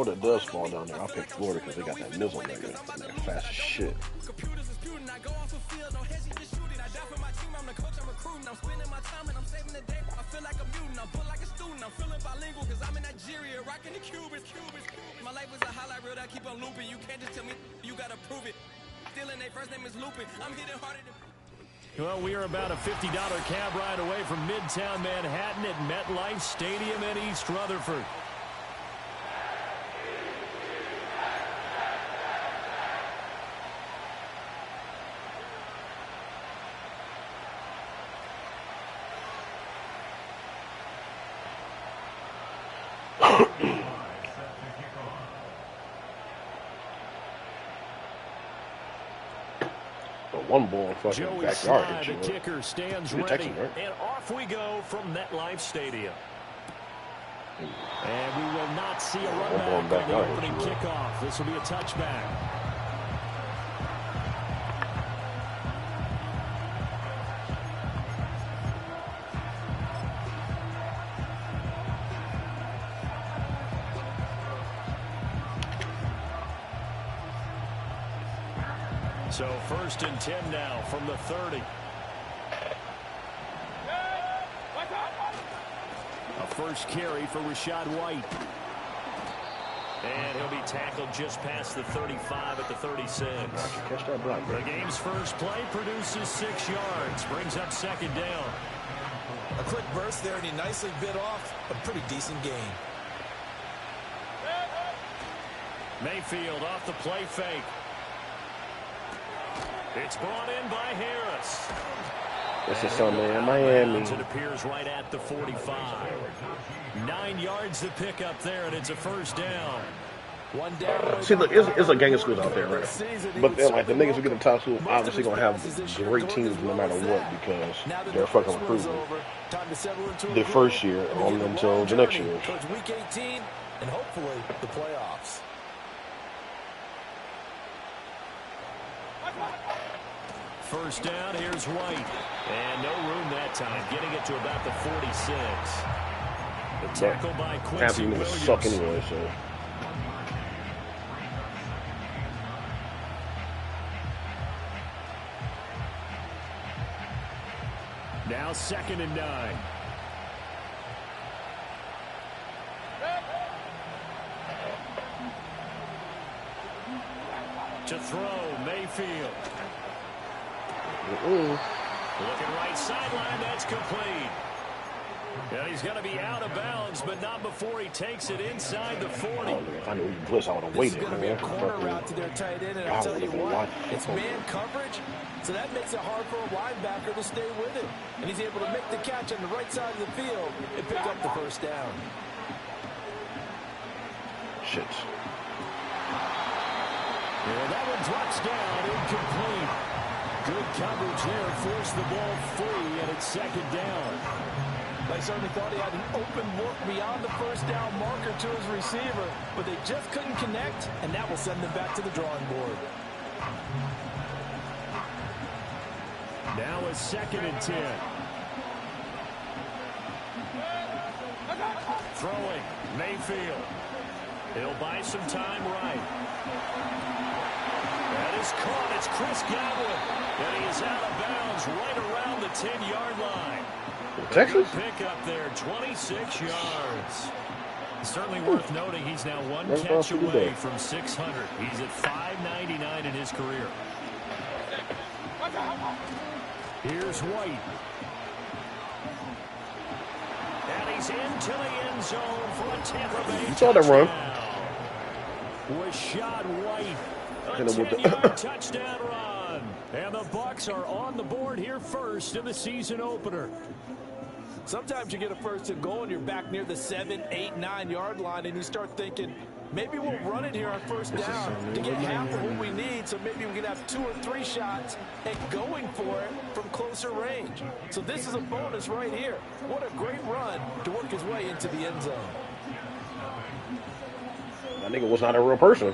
Florida does fall down there, I'll pick Florida because they got that missile nigga and they're fast as shit. My life was a highlight reel that keep on looping. You can't just tell me you gotta prove it. Stealing their first name is looping. I'm hitting harder than. Well, we are about a $50 cab ride away from Midtown Manhattan at MetLife Stadium in East Rutherford. One ball in fucking Joey backyard. Sly, the kicker, stands ready, Texas, right? and off we go from MetLife Stadium. And we will not see a run back on the opening kickoff. This will be a touchback. So 1st and 10 now from the 30. A first carry for Rachaad White. And he'll be tackled just past the 35 at the 36. Catch that block, bro. The game's first play produces 6 yards. Brings up 2nd down. A quick burst there, and he nicely bit off a pretty decent gain. Mayfield off the play fake. It's brought in by Harris. This is something in Miami. It appears right at the 45. 9 yards to pick up there, and it's a first down. One down. See, look, it's a gang of schools out there, right? But then, like, the niggas who get in top school obviously gonna have great teams no matter what because they're fucking recruiting the first year on until the next year. Towards week 18 and hopefully the playoffs. First down, here's White. And no room that time, getting it to about the 46. The tackle by Quincy Williams. Suck anyway, so. Now 2nd and 9. To throw, Mayfield. Looking right sideline, that's complete. And he's going to be out of bounds, but not before he takes it inside the 40. If I knew he Blitz, I would have waited. This is going to be a corner route to their tight end, and I'll tell you what, it's man coverage, so that makes it hard for a linebacker to stay with it. And he's able to make the catch on the right side of the field and pick up the first down. Shit. Yeah, that one drops down, incomplete. Good coverage there, forced the ball free, and it's 2nd down. They certainly thought he had an open look beyond the first down marker to his receiver, but they just couldn't connect, and that will send them back to the drawing board. Now a 2nd and 10. Throwing, Mayfield. He'll buy some time right. That is caught. It's Chris Godwin. And he is out of bounds right around the 10-yard line. Texas? Pick up there, 26 yards. Certainly worth noting he's now one catch away from 600. He's at 599 in his career. Here's White. And he's into the end zone for a Tampa Bay touchdown. You saw that run. Rachaad White. A 10-yard touchdown run. And the Bucs are on the board here first in the season opener. Sometimes you get a first and goal and you're back near the 7, 8, 9-yard line and you start thinking, maybe we'll run it here on first down to get half of what we need, so maybe we can have 2 or 3 shots at going for it from closer range. So this is a bonus right here. What a great run to work his way into the end zone. That nigga was not a real person.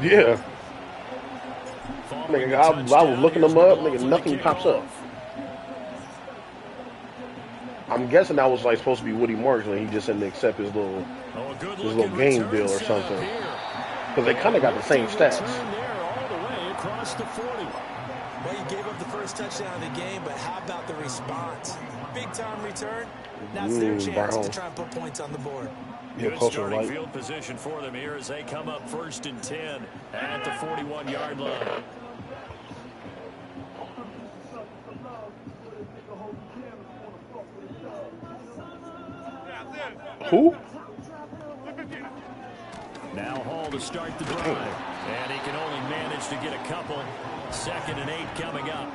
Yeah. Nigga, I was looking them up. Nigga, nothing pops up. I I'm guessing that was like supposed to be Woody Marks, and he just didn't accept his little game deal or something. Because they kind of got the same stats. Well, you gave up the first touchdown of the game, but how about the response? Big time return. Now it's their chance to try and put points on the board. Good starting field position for them here as they come up 1st and 10 at the 41-yard line. Who? Now Hall to start the drive. And he can only manage to get a couple. 2nd and 8 coming up.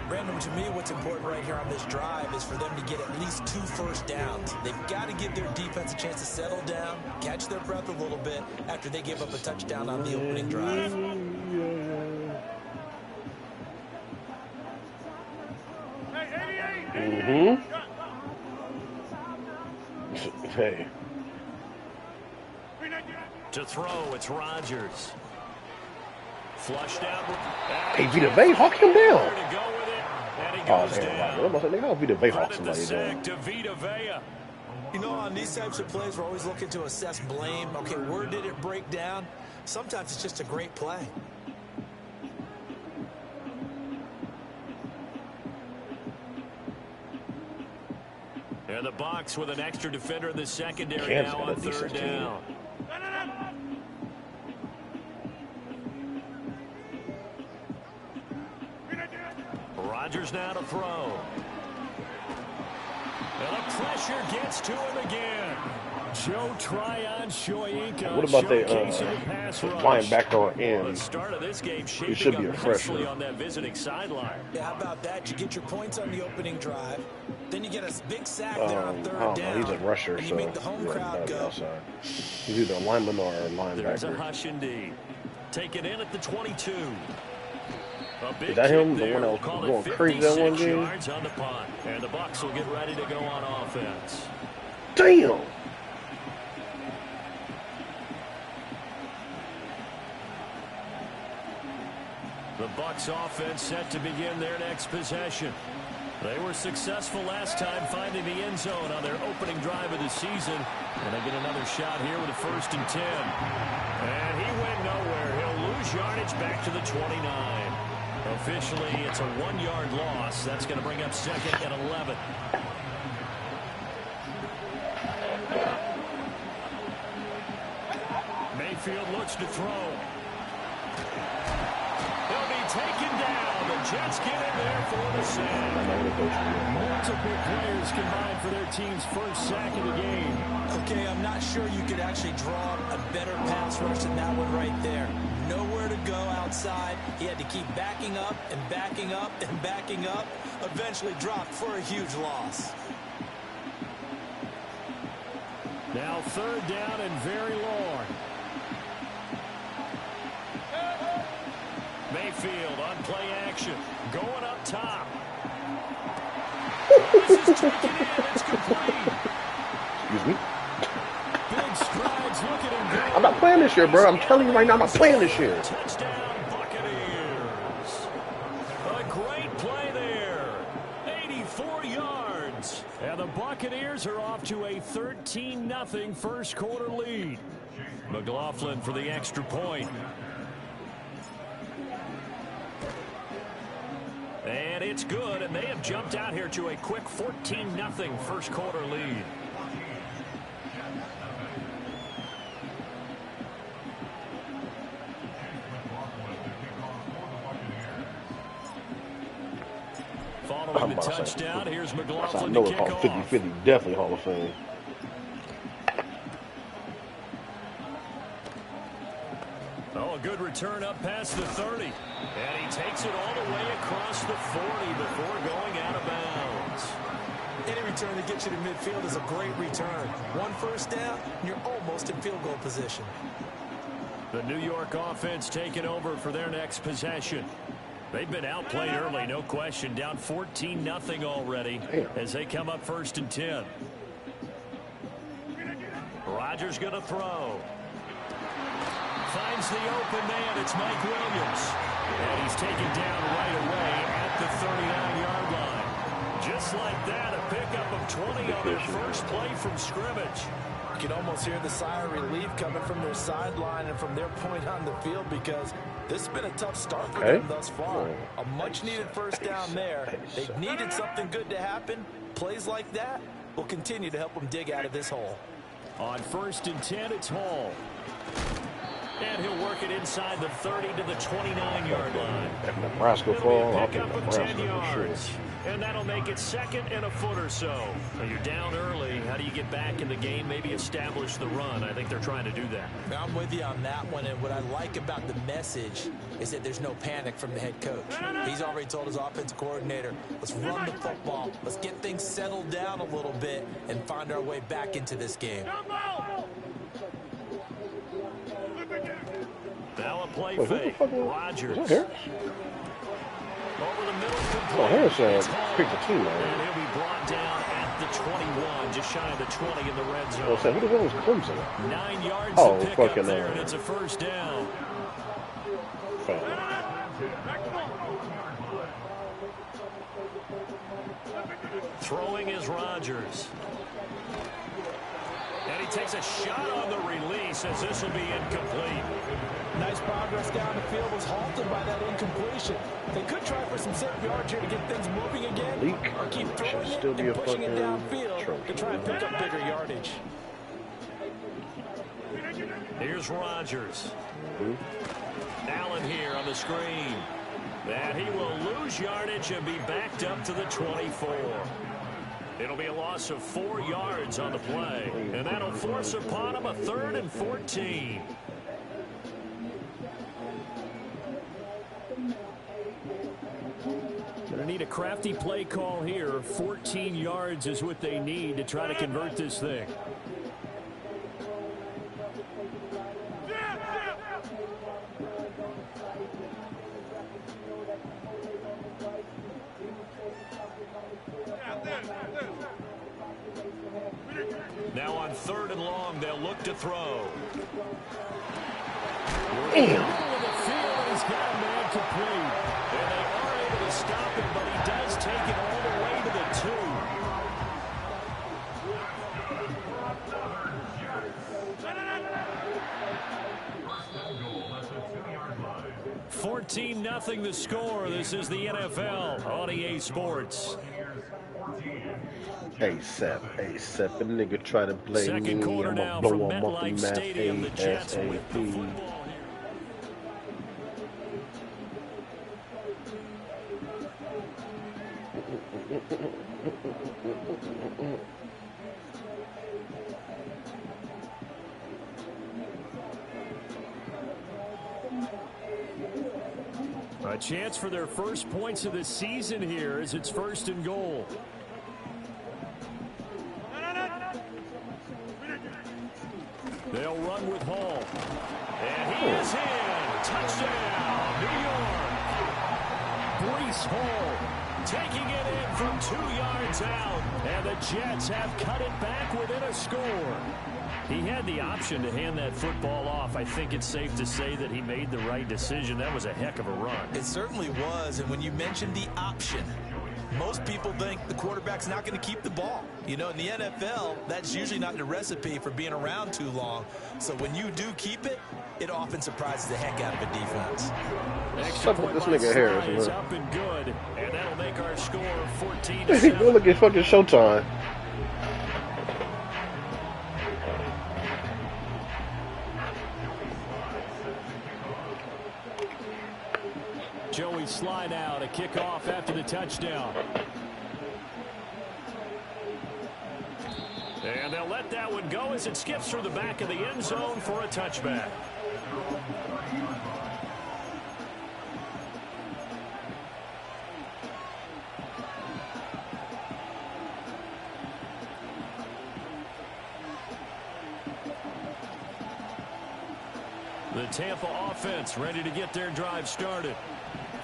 Brandon, to me, what's important right here on this drive is for them to get at least 2 first downs. They've got to give their defense a chance to settle down, catch their breath a little bit after they give up a touchdown on the opening drive. Hey. To throw, it's Rodgers. Flushed out. Hey, Vita Vea, hawk him down. Oh, damn. I'm about to say, how Vita Vea hawk somebody down? You know, on these types of plays, we're always looking to assess blame. Okay, where did it break down? Sometimes it's just a great play. And the Bucs with an extra defender in the secondary now on 3rd down. Rodgers now to throw. And the pressure gets to him again. Joe Tryon-Shoyinka. What about the linebacker or end? The start of this game He should be a freshman. On that visiting sideline. Yeah, how about that? You get your points on the opening drive. Then you get a big sack there on 3rd down. He's a rusher, and so you make the home crowd go. Outside. He's either a lineman or a linebacker. There's a hush indeed. Take it in at the 22. Is that him? The one that was going crazy that one game? Yards on the punt. And the Bucs will get ready to go on offense. Damn! The Bucs offense set to begin their next possession. They were successful last time finding the end zone on their opening drive of the season. And they get another shot here with a 1st and 10. And he went nowhere. He'll lose yardage back to the 29. Officially, it's a 1-yard loss. That's going to bring up 2nd and 11. Mayfield looks to throw. He'll be taken down. The Jets get in there for the sack. Multiple players combined for their team's first sack of the game. Okay, I'm not sure you could actually draw a better pass rush than that one right there. Nowhere to go outside. He had to keep backing up and backing up and backing up. Eventually dropped for a huge loss. Now 3rd down and very long. Mayfield on play action. Going up top. This is taken in. It's complete. Excuse me? Big strides. Look at him go. I'm not playing this year, bro. I'm telling you right now, I'm not playing this year. Touchdown, Buccaneers. A great play there. 84 yards. And the Buccaneers are off to a 13-0 first quarter lead. McLaughlin for the extra point. And it's good, and they have jumped out here to a quick 14-0 first quarter lead. Following the touchdown, here's McLaughlin to kick off. 50-50, definitely Hall of Fame. Oh, a good return up past the 30. And he takes it all the way across the 40 before going out of bounds. Any return that gets you to midfield is a great return. 1 first down, and you're almost in field goal position. The New York offense taking over for their next possession. They've been outplayed early, no question. Down 14-0 already as they come up 1st and 10. Rodgers going to throw. Finds the open man. It's Mike Williams. And he's taken down right away at the 39-yard line. Just like that, a pickup of 20 on their first play from scrimmage. You can almost hear the sigh of relief coming from their sideline and from their point on the field because this has been a tough start for them thus far. A much-needed first down there. They needed something good to happen. Plays like that will continue to help them dig out of this hole. On 1st and 10, it's Hall. And he'll work it inside the 30 to the 29-yard line. If Nebraska fall, I'll take Pickup of Nebraska 10 for yards. sure. And that'll make it 2nd and a foot or so. Now you're down early. How do you get back in the game? Maybe establish the run. I think they're trying to do that. I'm with you on that one, and what I like about the message is that there's no panic from the head coach. He's already told his offensive coordinator, let's run the football, let's get things settled down a little bit and find our way back into this game. Now a play fake. Rodgers. Is that Harris? Over the middle. Oh, Harris picked the team. And he'll be brought down at the 21, just shy of the 20 in the red zone. Who the hell was Clemson? 9 yards Oh, to pick fucking up there, and it's a first down. Throwing is Rodgers. And he takes a shot on the release as this will be incomplete. Nice progress down the field was halted by that incompletion. They could try for some safe yards here to get things moving again, or keep throwing it and pushing it downfield to try and pick up bigger yardage. Here's Rodgers. Allen here on the screen. And he will lose yardage and be backed up to the 24. It'll be a loss of 4 yards on the play. And that'll force upon him a 3rd and 14. Gonna need a crafty play call here. 14 yards is what they need to try to convert this thing. Now on 3rd and long, they'll look to throw. Damn. The field has got a man complete. And they are able to stop him, but he does take it all the way to the 2. 14-0 the score. This is the NFL on EA Sports. ASAP, a nigga try to play Second me. quarter I'm now gonna from blow him off the MetLife map Stadium. The Jets with the ASAP. football here. A chance for their first points of the season here as it's 1st and goal. They'll run with Hall. And he is in. Touchdown, New York. Breece Hall taking it in from 2 yards out. And the Jets have cut it back within a score. He had the option to hand that football off. I think it's safe to say that he made the right decision. That was a heck of a run. It certainly was. And when you mentioned the option, most people think the quarterback's not going to keep the ball. You know, in the NFL, that's usually not the recipe for being around too long. So when you do keep it, it often surprises the heck out of a defense. Extra point this by nigga Harris, Sly is man. up and good, and that'll make our score 14-7. Go look at fucking Showtime. Joey Sly now to kick off after the touchdown. And they'll let that one go as it skips through the back of the end zone for a touchback. The Tampa offense ready to get their drive started.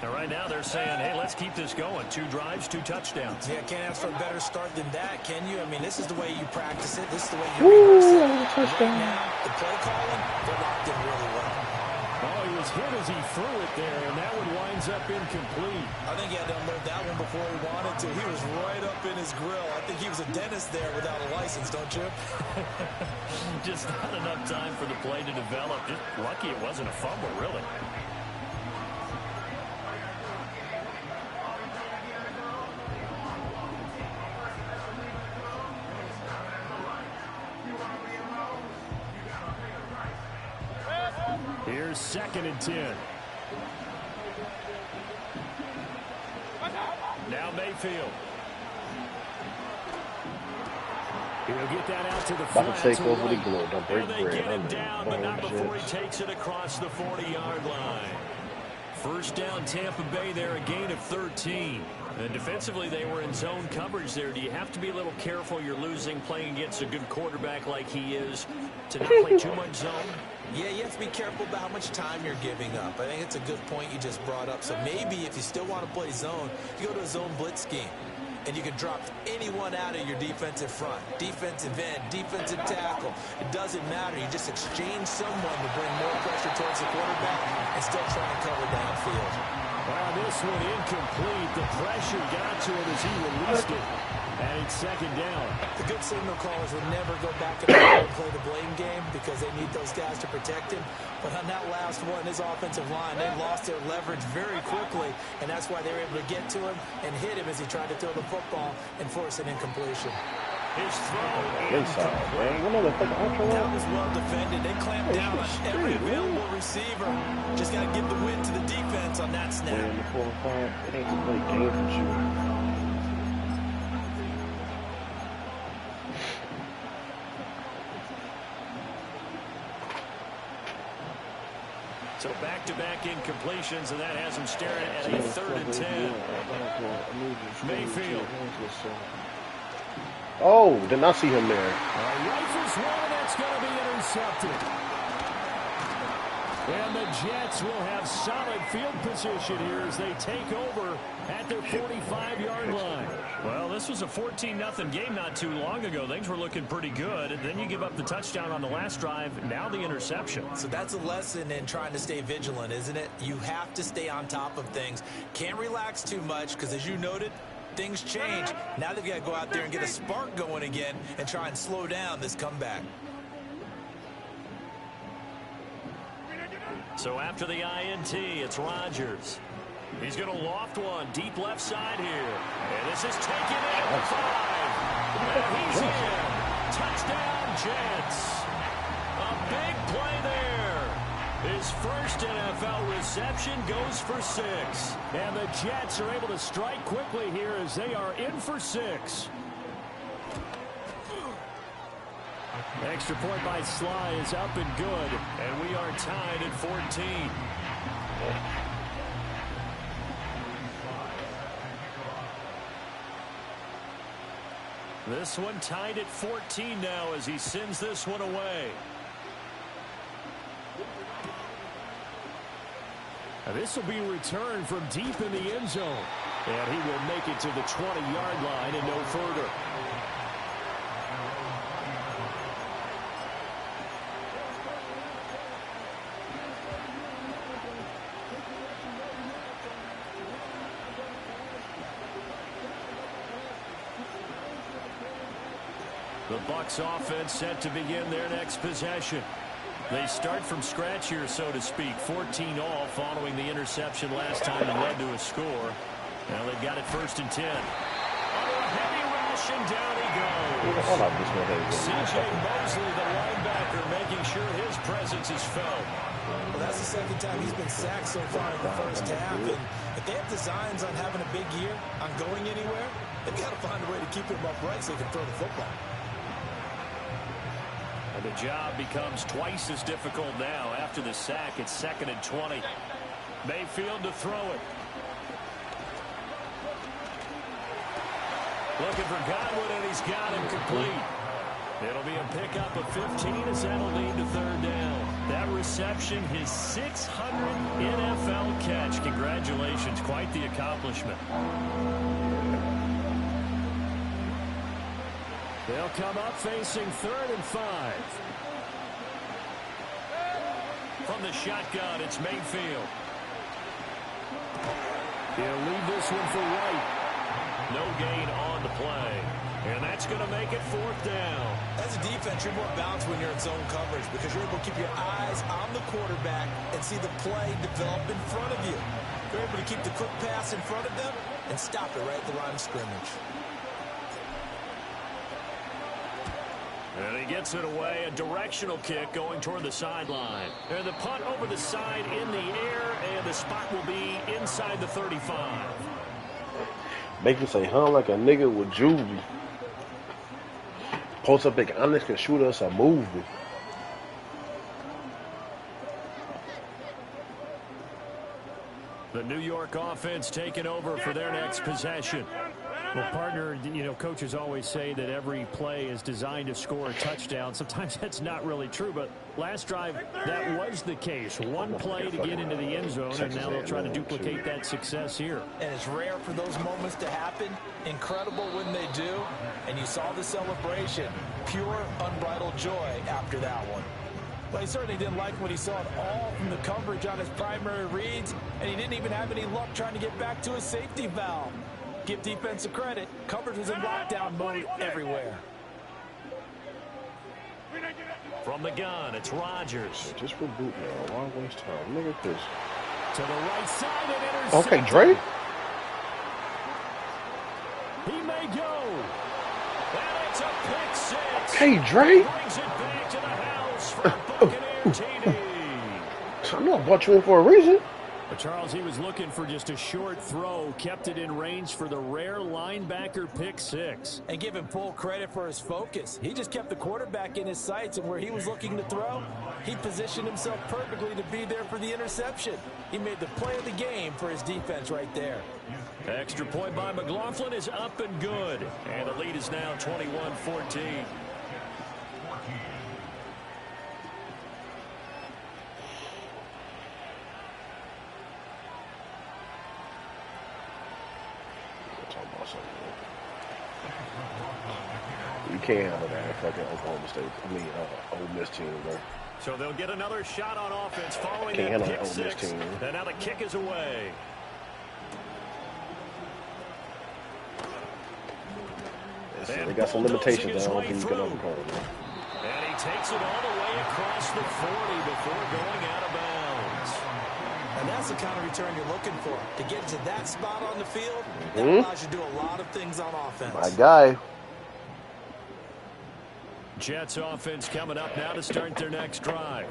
And right now they're saying, hey, let's keep this going. 2 drives, 2 touchdowns. Yeah, can't ask for a better start than that, can you? I mean, this is the way you practice it. This is the way you rehearse it. Right now, the play calling, they're locked in really well. Oh, he was hit as he threw it there, and that one winds up incomplete. I think he had to unload that one before he wanted to. He was right up in his grill. I think he was a dentist there without a license, don't you? Just not enough time for the play to develop. Just lucky it wasn't a fumble, really. Here's 2nd and 10. Now Mayfield. He'll get that out to the About to take over the right. globe. Don't break They bread. get him down, but not before he takes it across the 40-yard line. First down, Tampa Bay there, a gain of 13. And defensively, they were in zone coverage there. Do you have to be a little careful you're losing playing against a good quarterback like he is to not play too much zone? Yeah, you have to be careful about how much time you're giving up. I think it's a good point you just brought up. So maybe if you still want to play zone, you go to a zone blitz scheme. And you can drop anyone out of your defensive front. Defensive end, defensive tackle. It doesn't matter. You just exchange someone to bring more pressure towards the quarterback and still try and cover downfield. Well, this one incomplete. The pressure got to him as he released it. And it's 2nd down. The good signal callers would never go back and play the blame game because they need those guys to protect him. But on that last one, his offensive line, they lost their leverage very quickly, and that's why they were able to get to him and hit him as he tried to throw the football and force an incompletion. His throw Inside, man. That was well defended. They clamped down on every available receiver. Just got to give the win to the defense on that snap. Man, the 4 or 5, it ain't to play games with you. So back-to-back incompletions, and that has him staring at a 3rd and 10. Mayfield. Oh, did not see him there. Rifles one, and that's going to be intercepted. And the Jets will have solid field position here as they take over at their 45-yard line. Well, this was a 14-0 game not too long ago. Things were looking pretty good. And then you give up the touchdown on the last drive. Now the interception. So that's a lesson in trying to stay vigilant, isn't it? You have to stay on top of things. Can't relax too much because, as you noted, things change. Now they've got to go out there and get a spark going again and try and slow down this comeback. So after the INT, it's Rodgers. He's going to loft one deep left side here. And this is taken in at the 5. And he's in. Touchdown, Jets. A big play there. His first NFL reception goes for 6. And the Jets are able to strike quickly here as they are in for 6. Extra point by Sly is up and good, and we are tied at 14. This one tied at 14 now as he sends this one away. Now this will be returned from deep in the end zone, and he will make it to the 20-yard line and no further. The Bucs offense set to begin their next possession. They start from scratch here, so to speak. 14 all following the interception last time that led to a score. Now they've got it 1st and 10. Under a heavy rush, and down he goes. C.J. Mosley, the linebacker, making sure his presence is felt. Well, that's the 2nd time he's been sacked so far in the first half. And if they have designs on having a big year, on going anywhere, they've got to find a way to keep him upright so he can throw the football. The job becomes twice as difficult now. After the sack, it's 2nd and 20. Mayfield to throw it. Looking for Godwin, and he's got him complete. It'll be a pickup of 15 as that'll lead to 3rd down. That reception, his 600th NFL catch. Congratulations, quite the accomplishment. They'll come up facing 3rd and 5. From the shotgun, it's Mayfield. He'll leave this one for White. No gain on the play. And that's going to make it 4th down. As a defense, you're more balanced when you're in zone coverage because you're able to keep your eyes on the quarterback and see the play develop in front of you. You're able to keep the quick pass in front of them and stop it right at the line of scrimmage. And he gets it away, a directional kick going toward the sideline. And the punt over the side in the air, and the spot will be inside the 35. Make me say, huh, like a nigga with juvie. Post up big honest can shoot us a movie. The New York offense taking over for their next possession. Well, partner, you know, coaches always say that every play is designed to score a touchdown. Sometimes that's not really true, but last drive, that was the case. One play to get into the end zone, and now they'll try to duplicate that success here. And it's rare for those moments to happen. Incredible when they do. And you saw the celebration. Pure, unbridled joy after that one. Well, he certainly didn't like what he saw at all from the coverage on his primary reads, and he didn't even have any luck trying to get back to his safety valve. Give defensive credit. Coverage was in lockdown mode everywhere. From the gun, it's Rodgers. Just reboot now. Why waste time? Nigga, this. To the right side and intercepted. Okay, Drake. He may go. And it's a pick six. Hey, Drake. Brings it back to the house for Buccaneer TD. I know I brought you in for a reason. But Charles, he was looking for just a short throw, kept it in range for the rare linebacker pick six. And give him full credit for his focus. He just kept the quarterback in his sights, and where he was looking to throw, he positioned himself perfectly to be there for the interception. He made the play of the game for his defense right there. Extra point by McLaughlin is up and good. And the lead is now 21-14. You can't handle that fucking Oklahoma State. Ole Miss team, bro. So they'll get another shot on offense following Can't that handle pick that Ole Miss six. team. And now the kick is away. They got some limitations that I don't think you can overcome. And he takes it all the way across the 40 before going out of bounds. And that's the kind of return you're looking for. To get to that spot on the field, that allows you to do a lot of things on offense. My guy. Jets offense coming up now to start their next drive.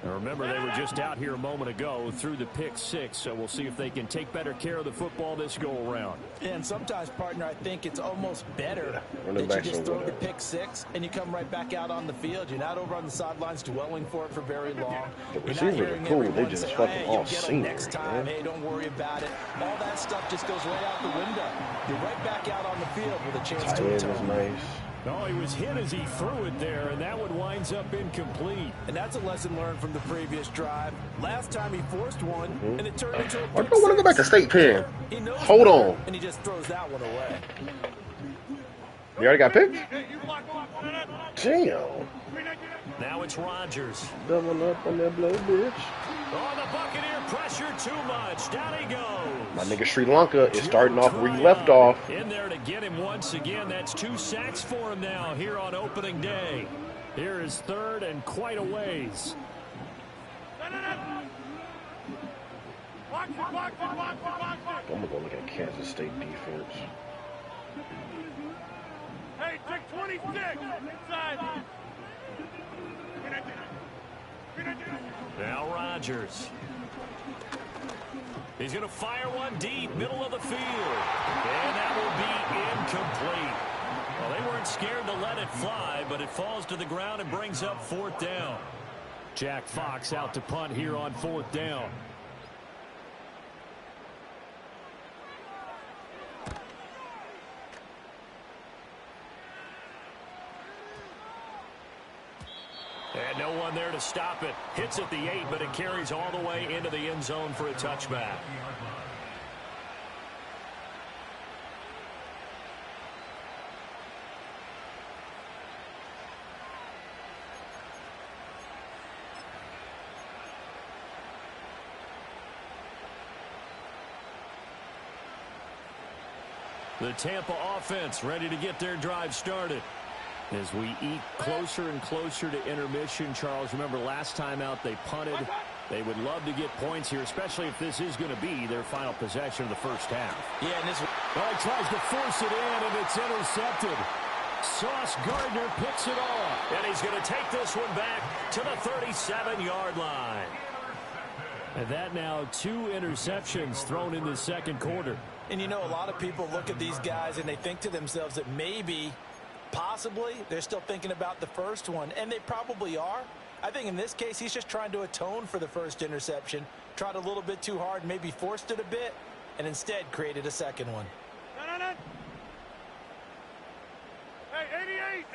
Now remember, they were just out here a moment ago through the pick six, so we'll see if they can take better care of the football this go-around. And sometimes, partner, I think it's almost better running that you backs just are throw winning. the pick six and you come right back out on the field. You're not over on the sidelines dwelling for it for very long. The You're not receivers are hearing cool. They everyone just say, fucking hey, all you'll get them seniors, next time. man. Hey, don't worry about it. All that stuff just goes right out the window. You're right back out on the field with a chance Tight to end is return. nice. Oh, he was hit as he threw it there, and that one winds up incomplete. And that's a lesson learned from the previous drive. Last time he forced one, and it turned into a I pick don't want to go back to six. State Pen. He knows Hold better, on. and he just throws that one away. You already got picked? Damn. Now it's Rodgers. Doubling up on that blood, bitch. Oh, the Buccaneer pressure too much. Down he goes. My nigga Sri Lanka is starting off where he left off. In there to get him once again. That's 2 sacks for him now here on opening day. Here is third and quite a ways. I'm gonna go look at Kansas State defense. Hey, check 26 inside. Now Rodgers. He's going to fire one deep, middle of the field. And that will be incomplete. Well, they weren't scared to let it fly, but it falls to the ground and brings up 4th down. Jack Fox out to punt here on 4th down. And no one there to stop it. Hits at the 8, but it carries all the way into the end zone for a touchback. The Tampa offense ready to get their drive started. As we eat closer and closer to intermission, Charles, remember last time out they punted. They would love to get points here, especially if this is going to be their final possession of the first half. Yeah, and this... Well, he tries to force it in, and it's intercepted. Sauce Gardner picks it off. And he's going to take this one back to the 37-yard line. And that now 2 interceptions thrown in the second quarter. And you know, a lot of people look at these guys and they think to themselves that maybe, possibly, they're still thinking about the first one. And they probably are. I think in this case, he's just trying to atone for the first interception. Tried a little bit too hard, maybe forced it a bit, and instead created a second one. No. Hey, 88.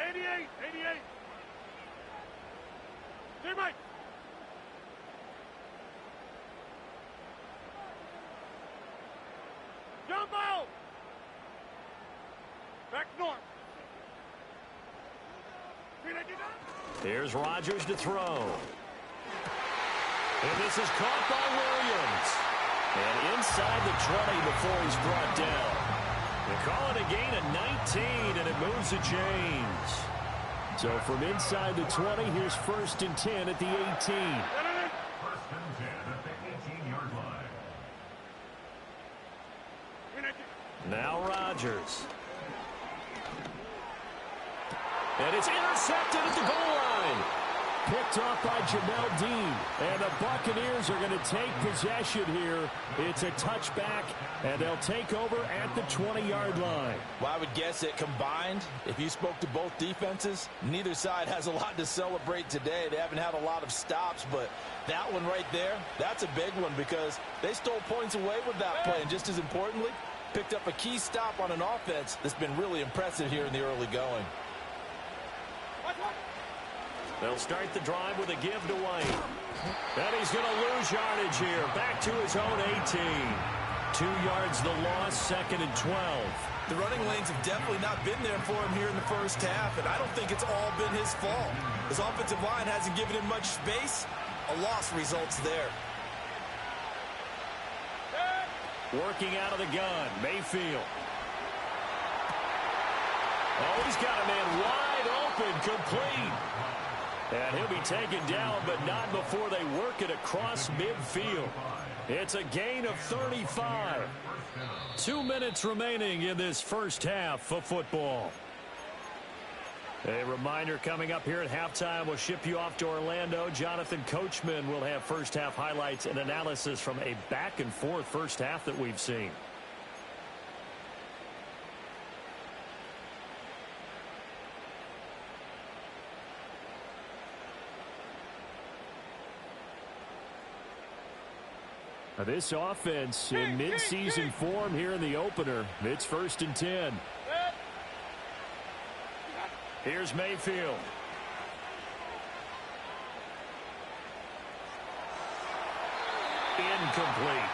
Hey, Mike. Jump out. Back north. Here's Rodgers to throw. And this is caught by Williams. And inside the 20 before he's brought down. They call it a gain of 19, and it moves the chains. So from inside the 20, here's 1st and 10 at the 18. 1st and 10 at the 18-yard line. Now Rodgers. And it's intercepted at the goal line. Picked off by Jamel Dean. And the Buccaneers are going to take possession here. It's a touchback, and they'll take over at the 20-yard line. Well, I would guess that combined, if you spoke to both defenses, neither side has a lot to celebrate today. They haven't had a lot of stops, but that one right there, that's a big one because they stole points away with that play. And just as importantly, picked up a key stop on an offense that's been really impressive here in the early going. They'll start the drive with a give to White. And he's going to lose yardage here. Back to his own 18. 2 yards the loss, 2nd and 12. The running lanes have definitely not been there for him here in the first half, and I don't think it's all been his fault. His offensive line hasn't given him much space. A loss results there. Working out of the gun, Mayfield. Oh, he's got a man wide open, complete. And he'll be taken down, but not before they work it across midfield. It's a gain of 35. 2 minutes remaining in this first half of football. A reminder coming up here at halftime. We'll ship you off to Orlando. Jonathan Coachman will have first half highlights and analysis from a back-and-forth first half that we've seen. This offense in mid-season form here in the opener. It's 1st and 10. Here's Mayfield. Incomplete.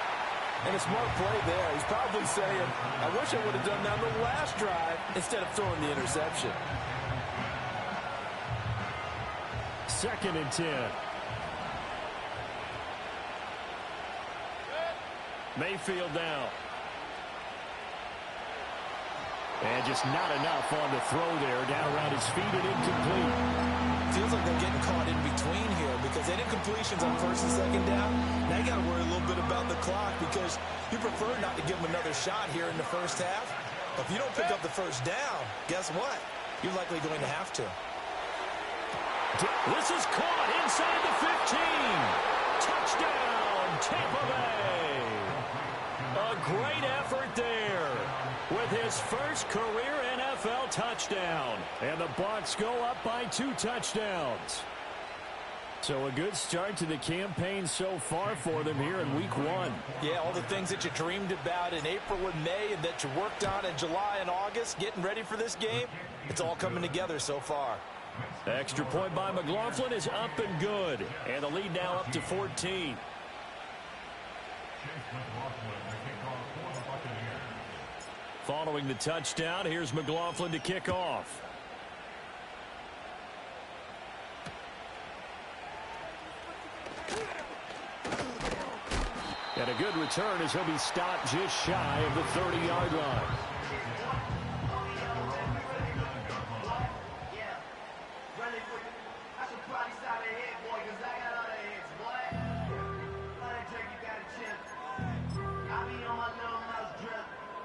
And a smart play there. He's probably saying, I wish I would have done that on the last drive instead of throwing the interception. 2nd and 10. Mayfield down. And just not enough on the throw there. Down around his feet and incomplete. Feels like they're getting caught in between here because they did completions on 1st and 2nd down. Now you got to worry a little bit about the clock because you prefer not to give them another shot here in the first half. But if you don't pick up the first down, guess what? You're likely going to have to. This is caught inside the 15. Touchdown, Tampa Bay. A great effort there with his first career NFL touchdown. And the Bucs go up by 2 touchdowns. So a good start to the campaign so far for them here in week 1. Yeah, all the things that you dreamed about in April and May and that you worked on in July and August, getting ready for this game, it's all coming together so far. Extra point by McLaughlin is up and good. And the lead now up to 14. Following the touchdown, here's McLaughlin to kick off. And a good return as he'll be stopped just shy of the 30-yard line.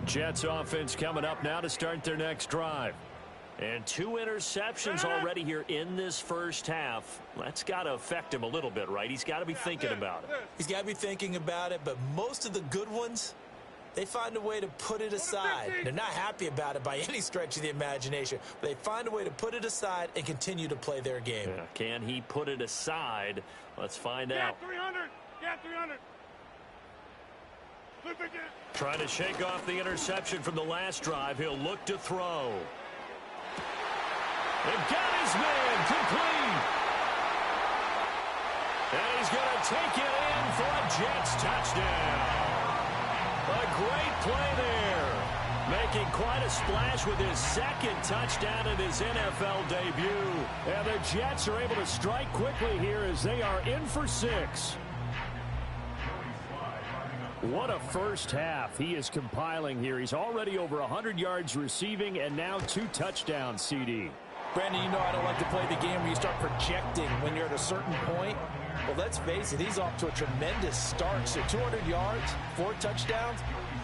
Jets offense coming up now to start their next drive. And 2 interceptions already here in this first half. That's got to affect him a little bit, right? He's got to be thinking about it. He's got to be thinking about it, but most of the good ones, they find a way to put it aside. They're not happy about it by any stretch of the imagination, but they find a way to put it aside and continue to play their game. Yeah, can he put it aside? Let's find out. 300. Yeah, 300. Trying to shake off the interception from the last drive. He'll look to throw. And got his man complete. And he's going to take it in for a Jets touchdown. A great play there. Making quite a splash with his second touchdown in his NFL debut. And the Jets are able to strike quickly here as they are in for 6. What a first half he is compiling here. He's already over 100 yards receiving and now 2 touchdowns, CD. Brandon, you know I don't like to play the game where you start projecting when you're at a certain point. Well, let's face it, he's off to a tremendous start. So 200 yards, 4 touchdowns.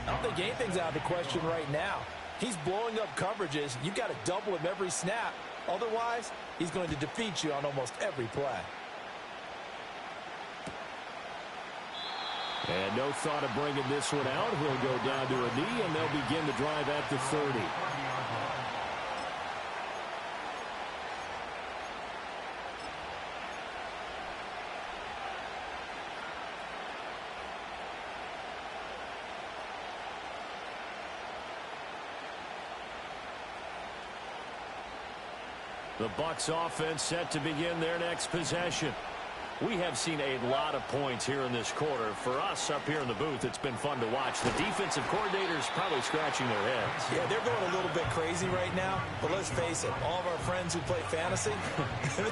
I don't think anything's out of the question right now. He's blowing up coverages. You've got to double him every snap. Otherwise, he's going to defeat you on almost every play. And no thought of bringing this one out. He'll go down to a knee, and they'll begin the drive at the 30. The Bucs offense set to begin their next possession. We have seen a lot of points here in this quarter. For us up here in the booth, it's been fun to watch. The defensive coordinators probably scratching their heads. Yeah, they're going a little bit crazy right now. But let's face it, all of our friends who play fantasy,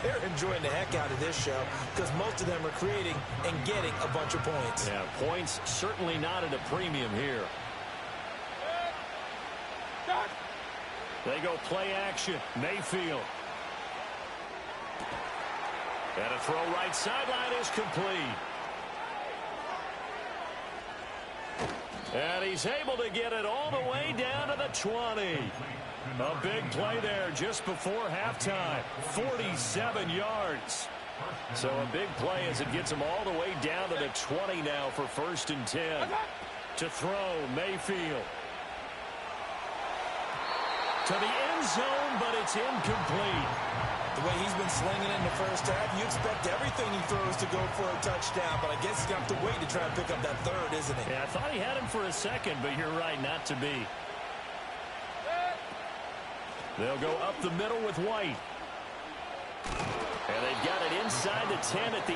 they're enjoying the heck out of this show because most of them are creating and getting a bunch of points. Yeah, points certainly not at a premium here. They go play action. Mayfield. And a throw right sideline is complete. And he's able to get it all the way down to the 20. A big play there just before halftime. 47 yards. So a big play as it gets him all the way down to the 20 now for 1st and 10. To throw, Mayfield. To the end zone, but it's incomplete. The way he's been slinging it in the first half, you expect everything he throws to go for a touchdown, but I guess he's going to have to wait to try and pick up that 3rd, isn't he? Yeah, I thought he had him for a second, but you're right, not to be. They'll go up the middle with White. And they've got it inside the 10 at the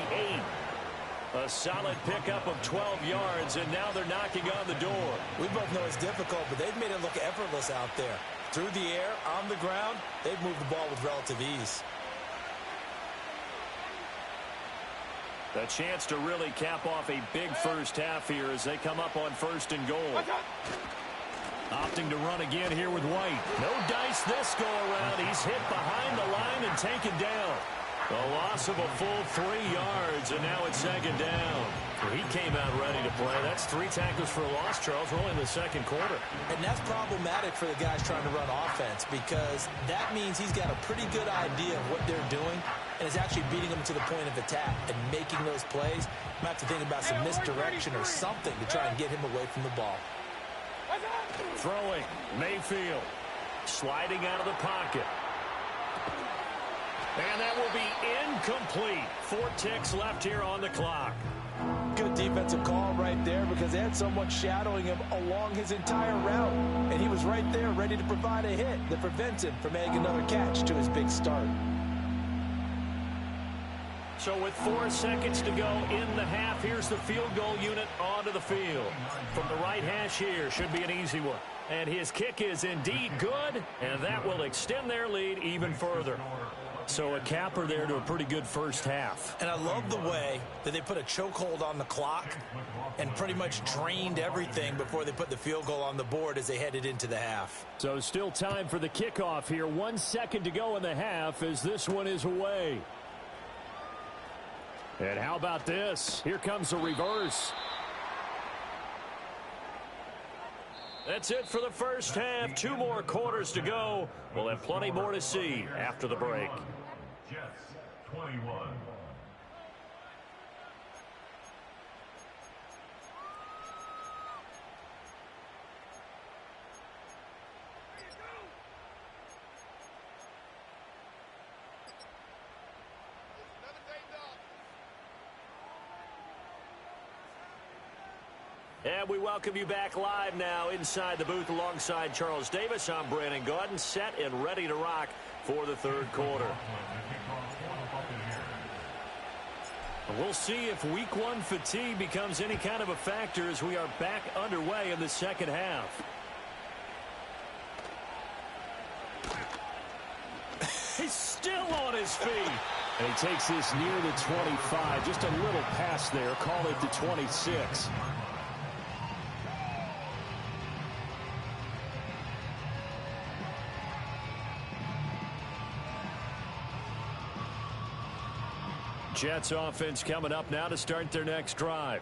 8. A solid pickup of 12 yards, and now they're knocking on the door. We both know it's difficult, but they've made it look effortless out there. Through the air, on the ground, they've moved the ball with relative ease. A chance to really cap off a big first half here as they come up on 1st and goal. Opting to run again here with White. No dice this go around. He's hit behind the line and taken down. A loss of a full 3 yards, and now it's 2nd down. He came out ready to play. That's 3 tackles for a loss, Charles. We're only in the 2nd quarter. And that's problematic for the guys trying to run offense because that means he's got a pretty good idea of what they're doing and is actually beating them to the point of attack and making those plays. Might have to think about some misdirection or something to try and get him away from the ball. Throwing, Mayfield. Sliding out of the pocket. And that will be incomplete. 4 ticks left here on the clock. Good defensive call right there because they had someone shadowing him along his entire route. And he was right there ready to provide a hit that prevents him from making another catch to his big start. So with 4 seconds to go in the half, here's the field goal unit onto the field. From the right hash here, should be an easy one. And his kick is indeed good, and that will extend their lead even further. So a capper there to a pretty good first half. And I love the way that they put a chokehold on the clock and pretty much drained everything before they put the field goal on the board as they headed into the half. So still time for the kickoff here. 1 second to go in the half as this one is away. And how about this? Here comes a reverse. That's it for the first half. 2 more quarters to go. We'll have plenty more to see after the break. Jets 21. And we welcome you back live now inside the booth alongside Charles Davis. I'm Brandon Gaudin, set and ready to rock for the third quarter. We'll see if week 1 fatigue becomes any kind of a factor as we are back underway in the second half. He's still on his feet. And he takes this near the 25. Just a little pass there. Call it the 26. Jets offense coming up now to start their next drive.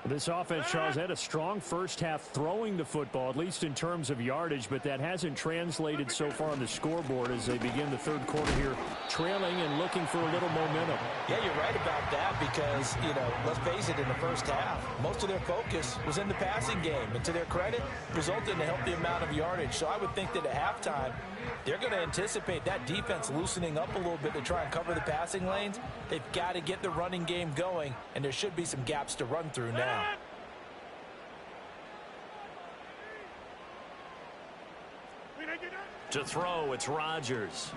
This offense, Charles, had a strong first half throwing the football, at least in terms of yardage, but that hasn't translated so far on the scoreboard as they begin the third quarter here, trailing and looking for a little momentum. Yeah, you're right about that because, let's face it, in the first half, most of their focus was in the passing game. And to their credit, resulted in a healthy amount of yardage. So I would think that at halftime, they're going to anticipate that defense loosening up a little bit to try and cover the passing lanes. They've got to get the running game going, and there should be some gaps to run through now. To throw, it's Rodgers.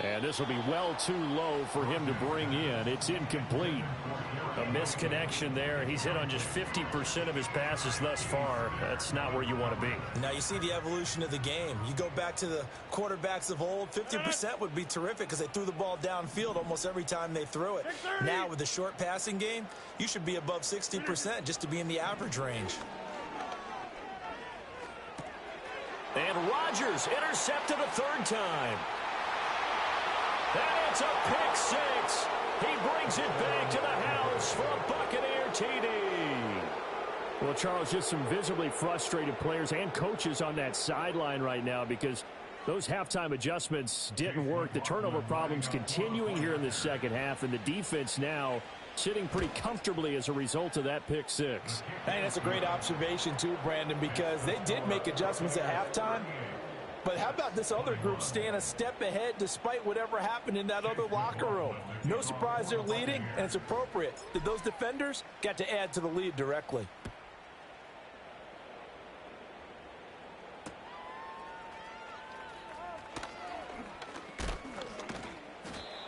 And this will be well too low for him to bring in. It's incomplete. A misconnection there. He's hit on just 50% of his passes thus far. That's not where you want to be. Now you see the evolution of the game. You go back to the quarterbacks of old, 50% would be terrific because they threw the ball downfield almost every time they threw it. Now with the short passing game, you should be above 60% just to be in the average range. And Rodgers intercepted a third time. And it's a pick six. He brings it back to the house for a Buccaneer TD. Well, Charles, just some visibly frustrated players and coaches on that sideline right now because those halftime adjustments didn't work. The turnover problems continuing here in the second half, and the defense now sitting pretty comfortably as a result of that pick six. Hey, that's a great observation too, Brandon, because they did make adjustments at halftime. But how about this other group staying a step ahead despite whatever happened in that other locker room? No surprise they're leading, and it's appropriate that those defenders got to add to the lead directly.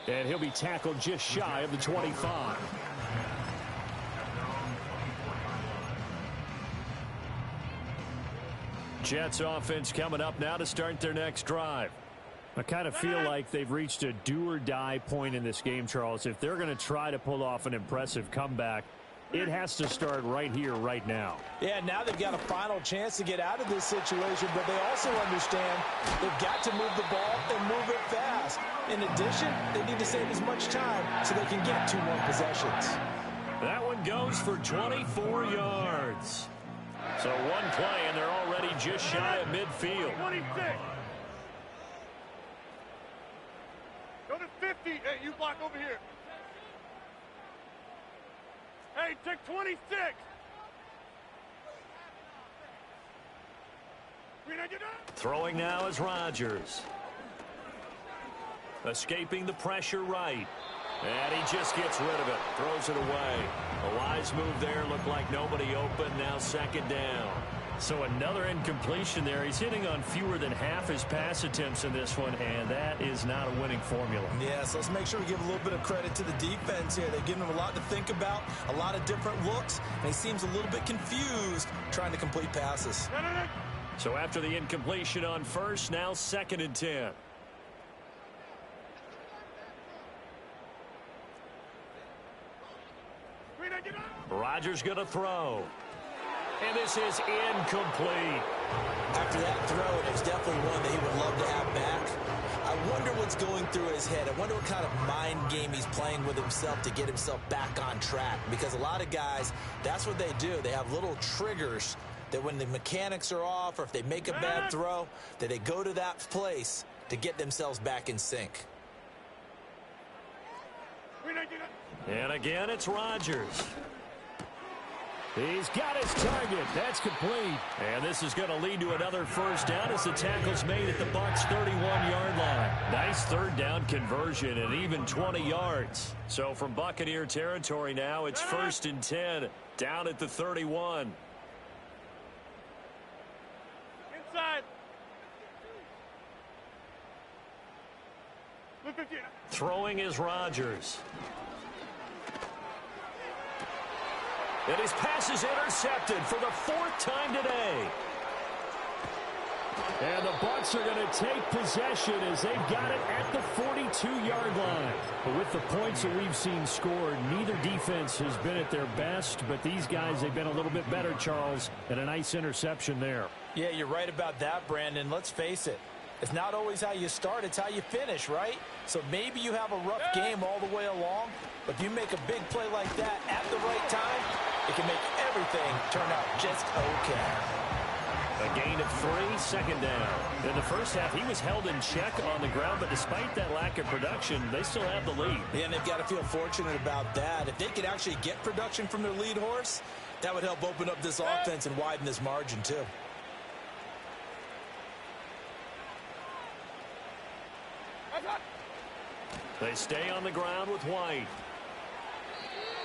And he'll be tackled just shy of the 25. Jets offense coming up now to start their next drive. I kind of feel like they've reached a do-or-die point in this game, Charles. If they're going to try to pull off an impressive comeback, it has to start right here, right now. Yeah, now they've got a final chance to get out of this situation, but they also understand they've got to move the ball and move it fast. In addition, they need to save as much time so they can get 2 more possessions. That one goes for 24 yards. So one play, and they're already just shy of midfield. 26. Go to 50. Hey, you block over here. Hey, take 26. Throwing now is Rodgers. Escaping the pressure right. And he just gets rid of it. Throws it away. A wise move there. Looked like nobody open. Now second down. So another incompletion there. He's hitting on fewer than half his pass attempts in this one, and that is not a winning formula. Yeah, so let's make sure we give a little bit of credit to the defense here. They've given him a lot to think about, a lot of different looks, and he seems a little bit confused trying to complete passes. So after the incompletion on first, now 2nd and 10. Rodgers going to throw. And this is incomplete. After that throw, there's definitely one that he would love to have back. I I wonder what's going through his head. I wonder what kind of mind game he's playing with himself to get himself back on track. Because a lot of guys, that's what they do. They have little triggers that when the mechanics are off or if they make a bad throw, that they go to that place to get themselves back in sync. And again, it's Rodgers. He's got his target. That's complete. And this is going to lead to another first down as the tackle's made at the Bucs' 31-yard line. Nice third down conversion and even 20 yards. So from Buccaneer territory now, it's 1st and 10 down at the 31. Inside. Throwing is Rodgers. And his pass is intercepted for the 4th time today. And the Bucs are going to take possession as they've got it at the 42-yard line. But with the points that we've seen scored, neither defense has been at their best. But these guys, they've been a little bit better, Charles, and a nice interception there. Yeah, you're right about that, Brandon. Let's face it. It's not always how you start, it's how you finish, right? So maybe you have a rough game all the way along, but if you make a big play like that at the right time, it can make everything turn out just okay. A gain of 3, 2nd down. In the first half, he was held in check on the ground, but despite that lack of production, they still have the lead. Yeah, and they've got to feel fortunate about that. If they could actually get production from their lead horse, that would help open up this offense and widen this margin too. They stay on the ground with White.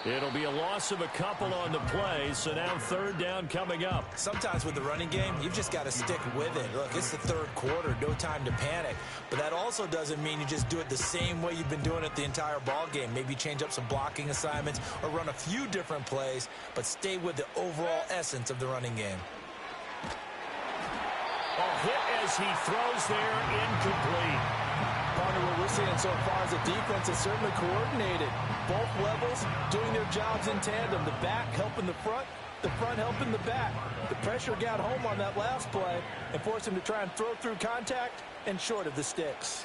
It'll be a loss of a couple on the play, so now 3rd down coming up. Sometimes with the running game, you've just got to stick with it. Look, it's the 3rd quarter, no time to panic. But that also doesn't mean you just do it the same way you've been doing it the entire ball game. Maybe change up some blocking assignments or run a few different plays, but stay with the overall essence of the running game. A hit as he throws there, incomplete. Partner, what we're seeing so far is the defense is certainly coordinated. Both levels doing their jobs in tandem. The back helping the front helping the back. The pressure got home on that last play and forced him to try and throw through contact and short of the sticks.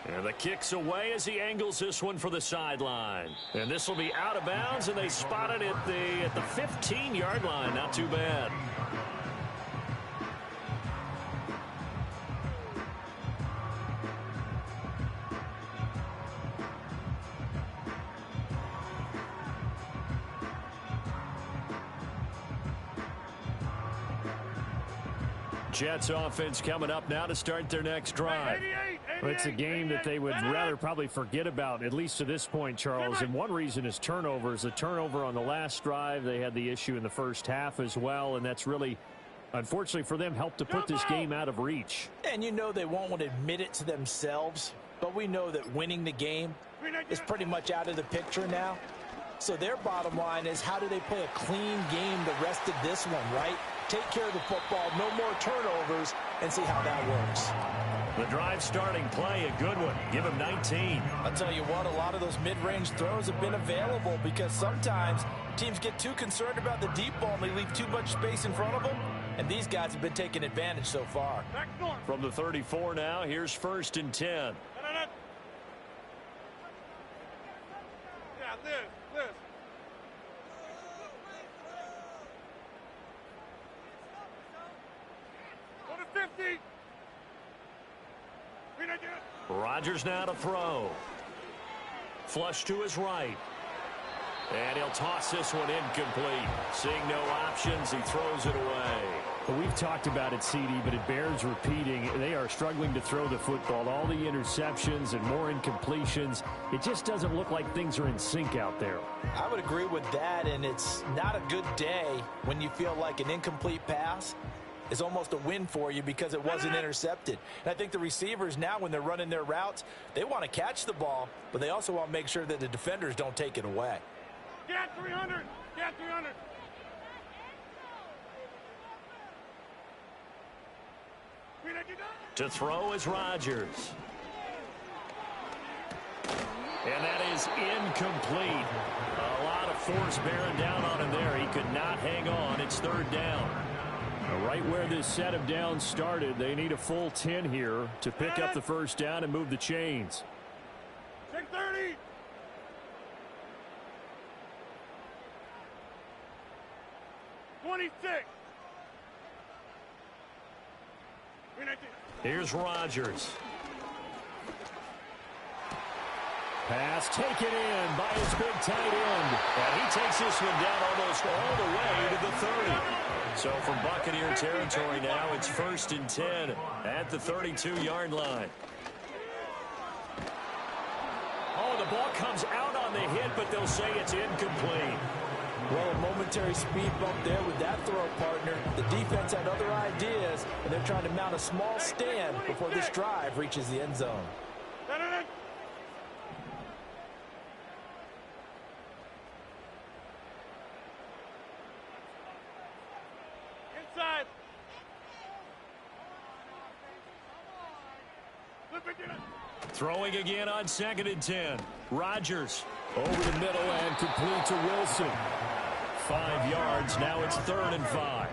And the kick's away as he angles this one for the sideline. And this will be out of bounds, and they spot it at the 15-yard line. Not too bad. Jets offense coming up now to start their next drive. Well, it's a game that they would rather probably forget about, at least to this point, Charles. And one reason is turnovers. The turnover on the last drive, they had the issue in the first half as well, and that's really, unfortunately for them, helped to put this game out of reach. And you know they won't want to admit it to themselves, but we know that winning the game is pretty much out of the picture now. So their bottom line is, how do they play a clean game the rest of this one, right? Take care of the football, no more turnovers, and see how that works. The drive starting play, a good one. Give him 19. I'll tell you what, a lot of those mid-range throws have been available because sometimes teams get too concerned about the deep ball and they leave too much space in front of them, and these guys have been taking advantage so far. From the 34 now, here's 1st and 10. Yeah, Liz. Go to 50. Rodgers now to throw. Flush to his right. And he'll toss this one incomplete. Seeing no options, he throws it away. Well, we've talked about it, CD, but it bears repeating. They are struggling to throw the football. All the interceptions and more incompletions. It just doesn't look like things are in sync out there. I would agree with that, and it's not a good day when you feel like an incomplete pass is almost a win for you because it wasn't intercepted. And I think the receivers now, when they're running their routes, they want to catch the ball, but they also want to make sure that the defenders don't take it away. Get 300. Get 300. To throw is Rodgers. And that is incomplete. A lot of force bearing down on him there. He could not hang on. It's 3rd down. Right where this set of downs started, they need a full 10 here to pick up the first down and move the chains. 6:30. Here's Rodgers. Pass taken in by his big tight end. And he takes this one down almost all the way to the 30. So from Buccaneer territory now, it's 1st and 10 at the 32-yard line. Oh, the ball comes out on the hit, but they'll say it's incomplete. Well, a momentary speed bump there with that throw, partner. The defense had other ideas, and they're trying to mount a small stand before this drive reaches the end zone. Inside. Throwing again on 2nd and 10. Rodgers. Over the middle and complete to Wilson. 5 yards. Now it's 3rd and 5.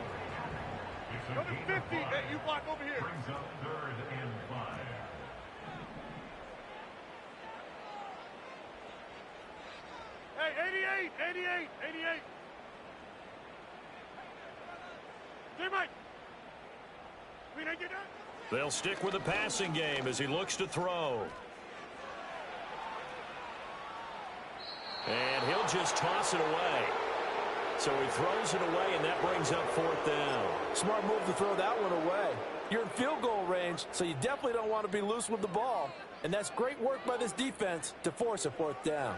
Go to 50. Hey, you block over here. Brings up 3rd and 5. Hey, 88. Mike. They'll stick with the passing game as he looks to throw. And he'll just toss it away. So he throws it away, and that brings up 4th down. Smart move to throw that one away. You're in field goal range, so you definitely don't want to be loose with the ball. And that's great work by this defense to force a 4th down.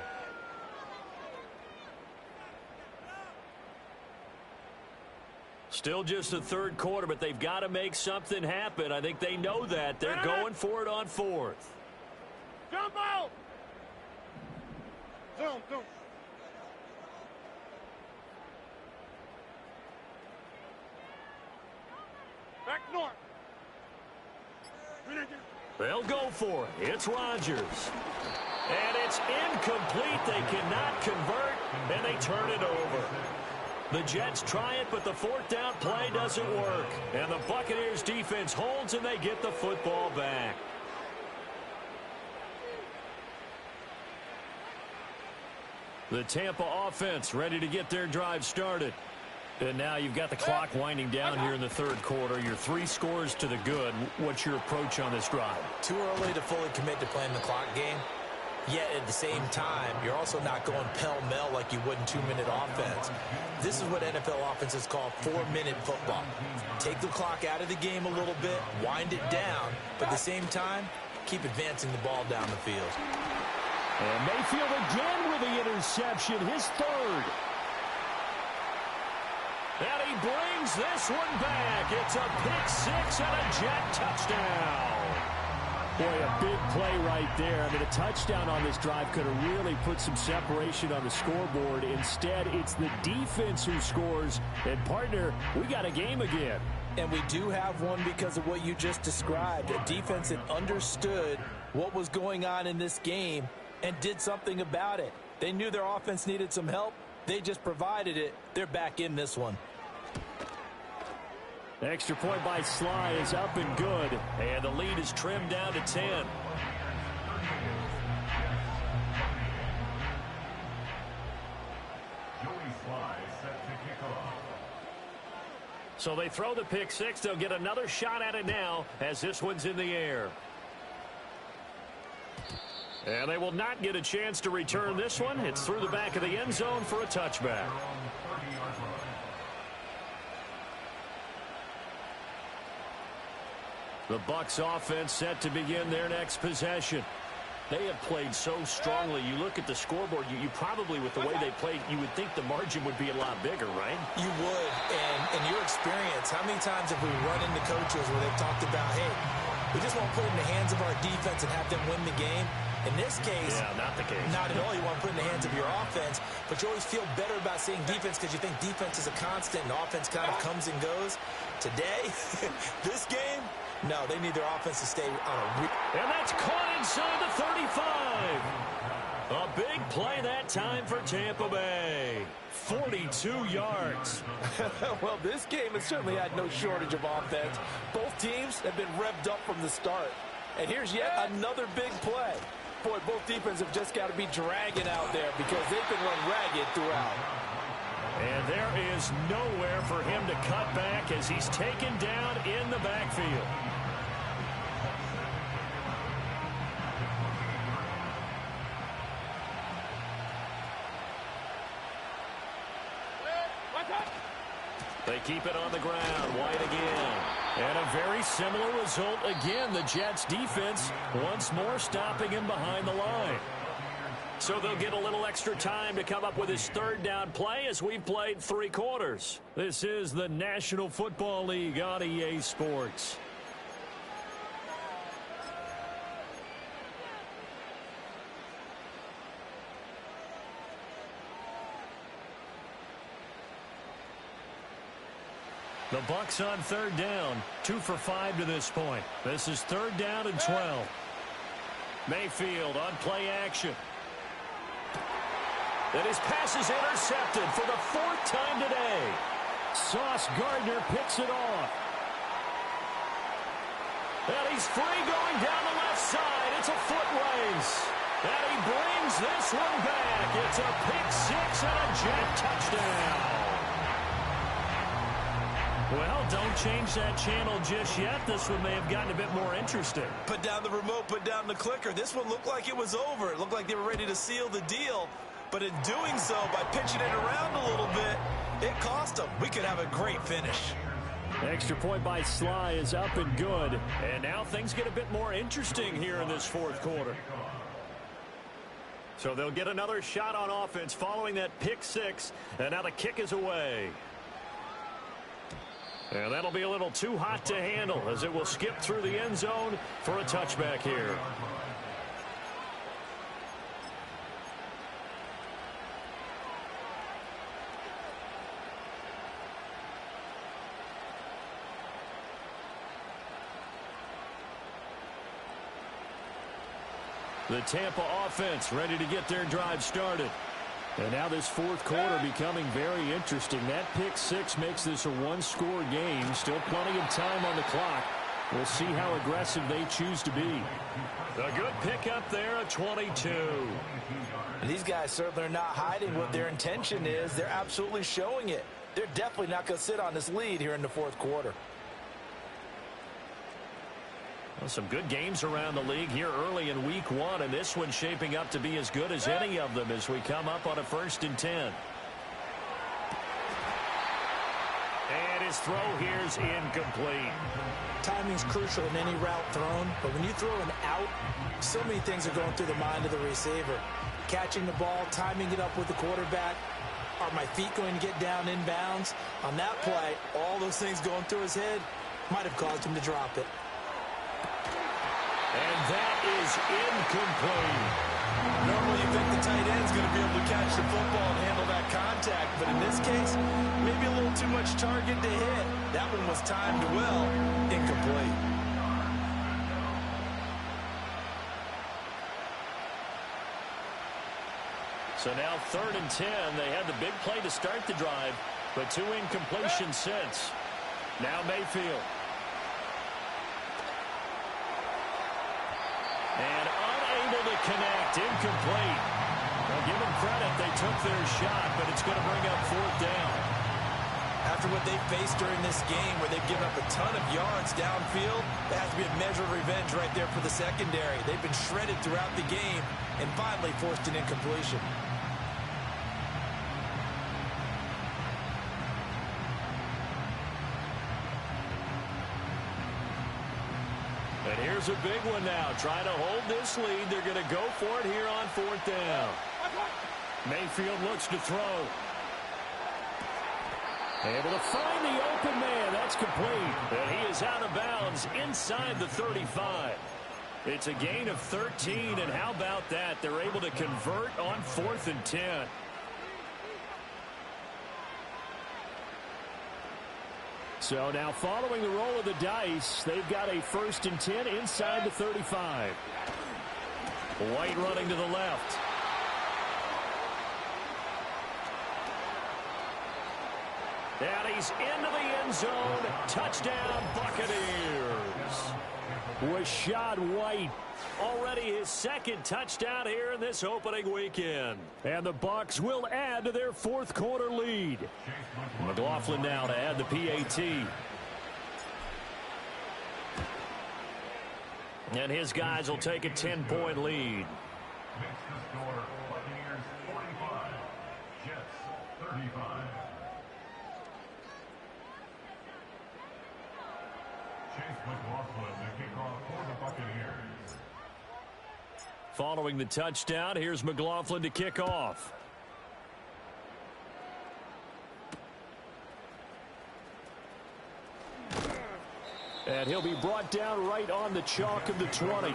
Still just the 3rd quarter, but they've got to make something happen. I think they know that. They're going for it on 4th. Jump out. Zoom. Back north. They'll go for it. It's Rodgers. And it's incomplete. They cannot convert, and they turn it over. The Jets try it, but the 4th down play doesn't work. And the Buccaneers defense holds, and they get the football back. The Tampa offense ready to get their drive started. And now you've got the clock winding down here in the 3rd quarter. You're 3 scores to the good. What's your approach on this drive? Too early to fully commit to playing the clock game. Yet at the same time, you're also not going pell-mell like you would in 2-minute offense. This is what NFL offenses call 4-minute football. Take the clock out of the game a little bit, wind it down, but at the same time, keep advancing the ball down the field. And Mayfield again with the interception, his 3rd. And he brings this one back. It's a pick-6 and a Jet touchdown. Boy, a big play right there. I mean, a touchdown on this drive could have really put some separation on the scoreboard. Instead, it's the defense who scores. And, partner, we got a game again. And we do have one because of what you just described. A defense that understood what was going on in this game and did something about it. They knew their offense needed some help. They just provided it. They're back in this one. The extra point by Sly is up and good. And the lead is trimmed down to 10. So they throw the pick-6. They'll get another shot at it now as this one's in the air. And they will not get a chance to return this one. It's through the back of the end zone for a touchback. The Bucs offense set to begin their next possession. They have played so strongly. You look at the scoreboard, you probably, with the way they played, you would think the margin would be a lot bigger, right? You would. And in your experience, how many times have we run into coaches where they've talked about, hey, we just want to put it in the hands of our defense and have them win the game? In this case, yeah, not the case. Not at all. You want to put it in the hands of your offense, but you always feel better about saying defense because you think defense is a constant and offense kind of comes and goes. Today, this game, no, they need their offense to stay on a... And that's caught inside the 35. A big play that time for Tampa Bay. 42 yards. Well, this game has certainly had no shortage of offense. Both teams have been revved up from the start. And here's yet another big play. Boy, both defenses have just got to be dragging out there because they've been run ragged throughout. And there is nowhere for him to cut back as he's taken down in the backfield. They keep it on the ground. White again. And a very similar result again. The Jets defense once more stopping him behind the line. So they'll get a little extra time to come up with his third down play as we've played 3 quarters. This is the National Football League on EA Sports. The Bucs on third down, 2 for 5 to this point. This is third down and 12. Mayfield on play action. And his pass is intercepted for the 4th time today. Sauce Gardner picks it off. And he's free going down the left side. It's a foot race. And he brings this one back. It's a pick 6 and a Jet touchdown. Well, don't change that channel just yet. This one may have gotten a bit more interesting. Put down the remote, put down the clicker. This one looked like it was over. It looked like they were ready to seal the deal. But in doing so, by pitching it around a little bit, it cost them. We could have a great finish. Extra point by Sly is up and good. And now things get a bit more interesting here in this 4th quarter. So they'll get another shot on offense following that pick 6. And now the kick is away. And that'll be a little too hot to handle as it will skip through the end zone for a touchback here. The Tampa offense ready to get their drive started. And now this 4th quarter becoming very interesting. That pick 6 makes this a 1-score game. Still plenty of time on the clock. We'll see how aggressive they choose to be. A good pickup there, a 22. And these guys certainly are not hiding what their intention is. They're absolutely showing it. They're definitely not going to sit on this lead here in the 4th quarter. Well, some good games around the league here early in week 1, and this one's shaping up to be as good as any of them as we come up on a 1st and 10. And his throw here's incomplete. Timing's crucial in any route thrown, but when you throw an out, so many things are going through the mind of the receiver. Catching the ball, timing it up with the quarterback. Are my feet going to get down in bounds? On that play, all those things going through his head might have caused him to drop it. And that is incomplete. Normally you think the tight end's going to be able to catch the football and handle that contact, but in this case, maybe a little too much target to hit. That one was timed well, incomplete. So now 3rd and 10. They had the big play to start the drive, but 2 incompletions since. Now Mayfield. And unable to connect, incomplete. Now give them credit, they took their shot, but it's going to bring up 4th down. After what they faced during this game where they've given up a ton of yards downfield, there has to be a measure of revenge right there for the secondary. They've been shredded throughout the game and finally forced an incompletion. And here's a big one now. Trying to hold this lead. They're going to go for it here on 4th down. Mayfield looks to throw. Able to find the open man. That's complete. And he is out of bounds inside the 35. It's a gain of 13, and how about that? They're able to convert on 4th and 10. So now following the roll of the dice, they've got a 1st and 10 inside the 35. White running to the left. And he's into the end zone. Touchdown, Buccaneers. Rashad White, already his second touchdown here in this opening weekend. And the Bucs will add to their fourth quarter lead. McLaughlin now to add the PAT. And his guys will take a 10-point lead. Makes the score Buccaneers 45, Jets 35. Chase McLaughlin to kick off for the Buccaneers. Following the touchdown, here's McLaughlin to kick off. And he'll be brought down right on the chalk of the 20.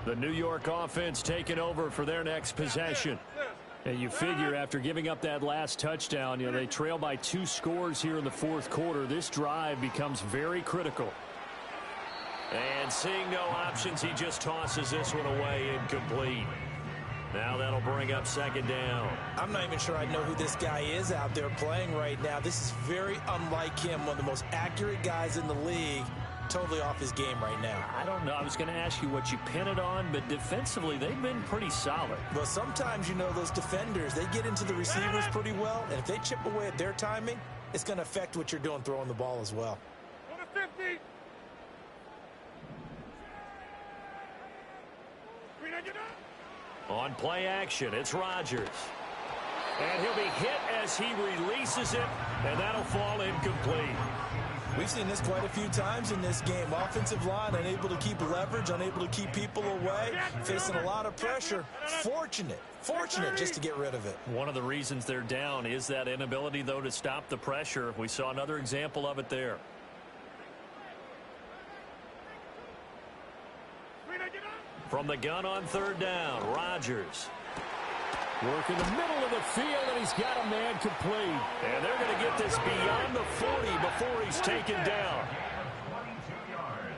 The New York offense taking over for their next possession. And you figure after giving up that last touchdown, they trail by 2 scores here in the fourth quarter. This drive becomes very critical. And seeing no options, he just tosses this one away incomplete. Now that'll bring up second down. I'm not even sure I know who this guy is out there playing right now. This is very unlike him, one of the most accurate guys in the league. Totally off his game right now. I don't know. I was going to ask you what you pin it on, but defensively, they've been pretty solid. Well, sometimes, those defenders, they get into the receivers pretty well, and if they chip away at their timing, it's going to affect what you're doing throwing the ball as well. Go to 50. On play action, it's Rodgers. And he'll be hit as he releases it, and that'll fall incomplete. We've seen this quite a few times in this game. Offensive line unable to keep leverage, unable to keep people away, facing a lot of pressure. Fortunate just to get rid of it. One of the reasons they're down is that inability, though, to stop the pressure. We saw another example of it there. From the gun on third down, Rodgers. Work in the middle of the field, and he's got a man complete. And they're going to get this beyond the 40 before he's taken down.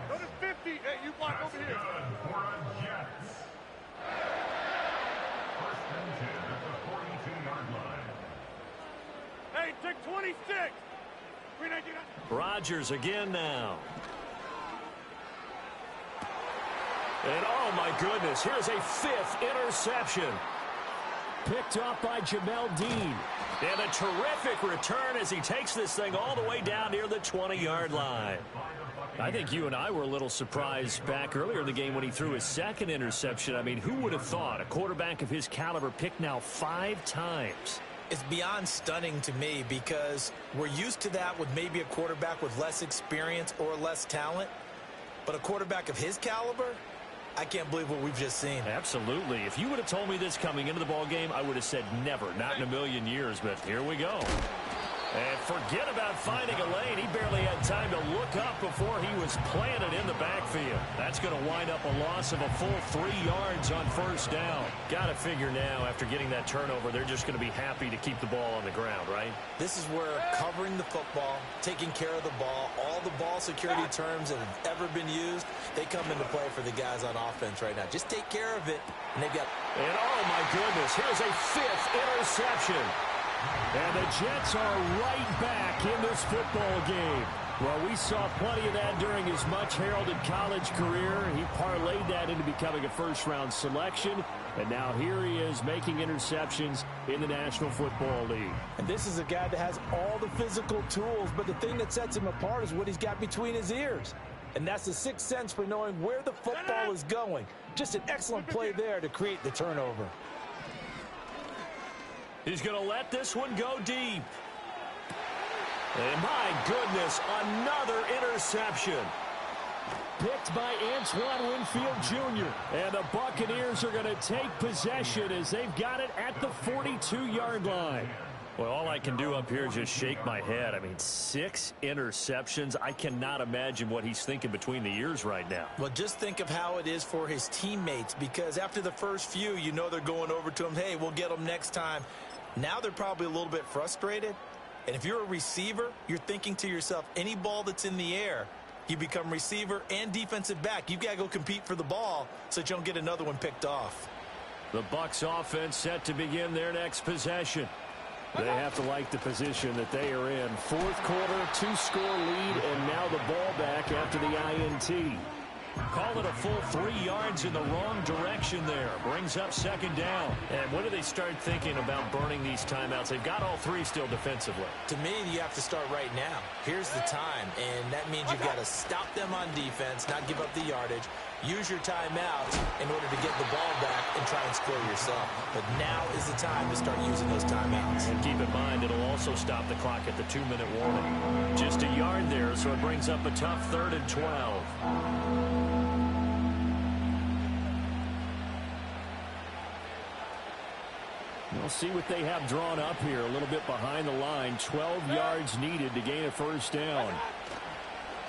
Go to 50. Hey, you block over here. For a Jets. First and 10 at the 42-yard line. Hey, take 26. Rodgers again now. And oh my goodness, here's a 5th interception. Picked off by Jamel Dean. And a terrific return as he takes this thing all the way down near the 20-yard line. I think you and I were a little surprised back earlier in the game when he threw his 2nd interception. I mean, who would have thought a quarterback of his caliber picked now 5 times? It's beyond stunning to me because we're used to that with maybe a quarterback with less experience or less talent. But a quarterback of his caliber, I can't believe what we've just seen. Absolutely. If you would have told me this coming into the ball game, I would have said never, not in a million years, but here we go. And forget about finding a lane. He barely had time to look up before he was planted in the backfield. That's going to wind up a loss of a full 3 yards on first down. Got to figure now, after getting that turnover, they're just going to be happy to keep the ball on the ground, right? This is where covering the football, taking care of the ball, all the ball security terms that have ever been used, they come into play for the guys on offense right now. Just take care of it, and they've got... And oh, my goodness, here's a 5th interception. And the Jets are right back in this football game. Well, we saw plenty of that during his much-heralded college career. He parlayed that into becoming a first-round selection. And now here he is making interceptions in the National Football League. And this is a guy that has all the physical tools, but the thing that sets him apart is what he's got between his ears. And that's the 6th sense for knowing where the football is going. Just an excellent play there to create the turnover. He's going to let this one go deep. And my goodness, another interception. Picked by Antoine Winfield Jr. And the Buccaneers are going to take possession as they've got it at the 42-yard line. Well, all I can do up here is just shake my head. I mean, 6 interceptions. I cannot imagine what he's thinking between the ears right now. Well, just think of how it is for his teammates, because after the first few, they're going over to him, hey, we'll get them next time. Now they're probably a little bit frustrated, And if you're a receiver, you're thinking to yourself, any ball that's in the air, you become receiver and defensive back. You've got to go compete for the ball so that you don't get another one picked off. The Bucs offense set to begin their next possession. They have to like the position that they are in. Fourth quarter, 2-score lead, and now the ball back after the INT. Call it a full 3 yards in the wrong direction there. Brings up second down. And when do they start thinking about burning these timeouts? They've got all 3 still defensively. To me, you have to start right now. Here's the time, and that means you've got to stop them on defense, not give up the yardage. Use your timeouts in order to get the ball back and try and score yourself. But now is the time to start using those timeouts. And keep in mind, it'll also stop the clock at the 2-minute warning. Just a yard there, so it brings up a tough 3rd and 12. We'll see what they have drawn up here. A little bit behind the line. 12 yards needed to gain a first down.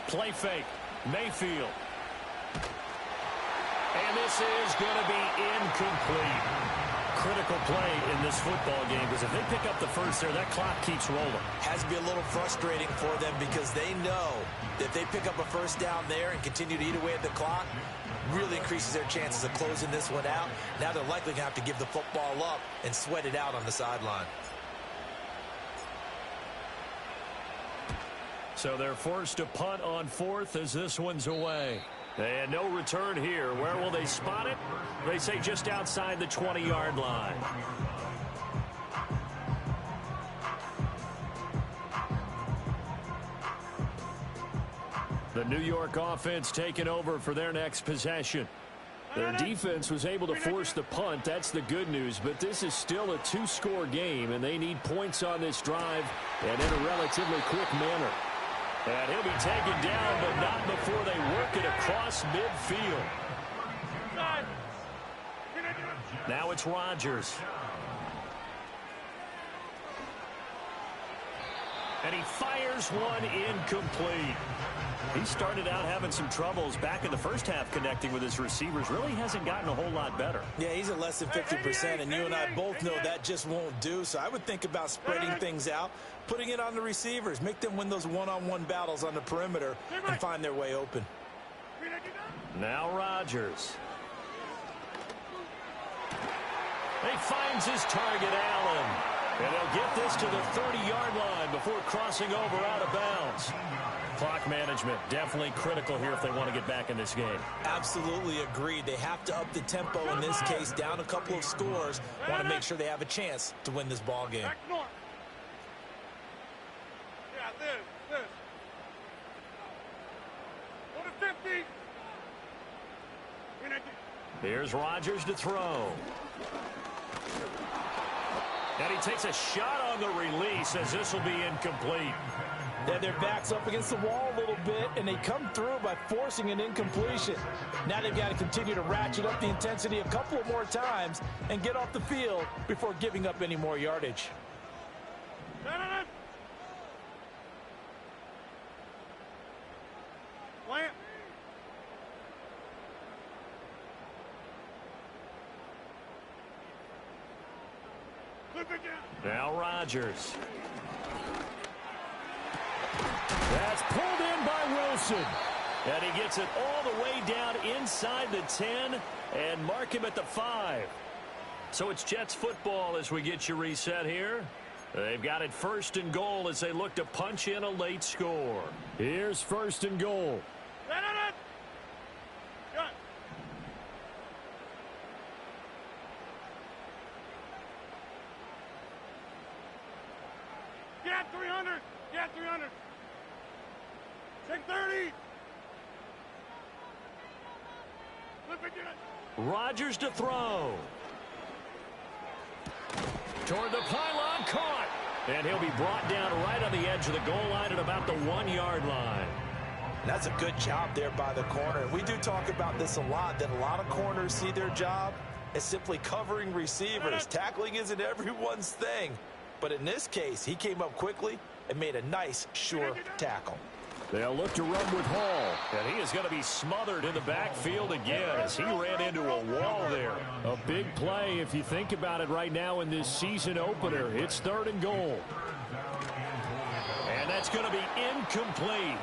Play fake. Mayfield. And this is going to be incomplete. Critical play in this football game, because if they pick up the first there, that clock keeps rolling. Has to be a little frustrating for them because they know that if they pick up a first down there and continue to eat away at the clock, really increases their chances of closing this one out. Now they're likely going to have to give the football up and sweat it out on the sideline. So they're forced to punt on 4th as this one's away. And no return here. Where will they spot it? They say just outside the 20-yard line. The New York offense taking over for their next possession. Their defense was able to force the punt. That's the good news. But this is still a 2-score game, and they need points on this drive and in a relatively quick manner. And he'll be taken down, but not before they work it across midfield. Now it's Rodgers. And he fires one incomplete. He started out having some troubles back in the first half connecting with his receivers. Really hasn't gotten a whole lot better. Yeah, he's at less than 50%, and you and I both know that just won't do. So I would think about spreading things out, putting it on the receivers, make them win those one-on-one battles on the perimeter and find their way open. Now Rodgers. He finds his target, Allen. And he'll get this to the 30-yard line before crossing over out of bounds. Clock management definitely critical here if they want to get back in this game. Absolutely agreed. They have to up the tempo in this case, down a couple of scores. Want to make sure they have a chance to win this ball game. Yeah, this. Go to 50. Here's Rodgers to throw. And he takes a shot on the release as this will be incomplete. Then their back's up against the wall a little bit, and they come through by forcing an incompletion. Now they've got to continue to ratchet up the intensity a couple of more times and get off the field before giving up any more yardage. Plant. Now Rodgers. That's pulled in by Wilson. And he gets it all the way down inside the 10 and mark him at the 5. So it's Jets football as we get you reset here. They've got it 1st and goal as they look to punch in a late score. Here's 1st and goal. Get 300. Get 300. Take 30. Rodgers to throw. Toward the pylon, caught. And he'll be brought down right on the edge of the goal line at about the 1-yard line. That's a good job there by the corner. We do talk about this a lot, that a lot of corners see their job as simply covering receivers. Tackling isn't everyone's thing. But in this case, he came up quickly and made a nice, sure tackle. They'll look to run with Hall. And he is going to be smothered in the backfield again as he ran into a wall there. A big play if you think about it right now in this season opener. It's 3rd and goal. That's going to be incomplete.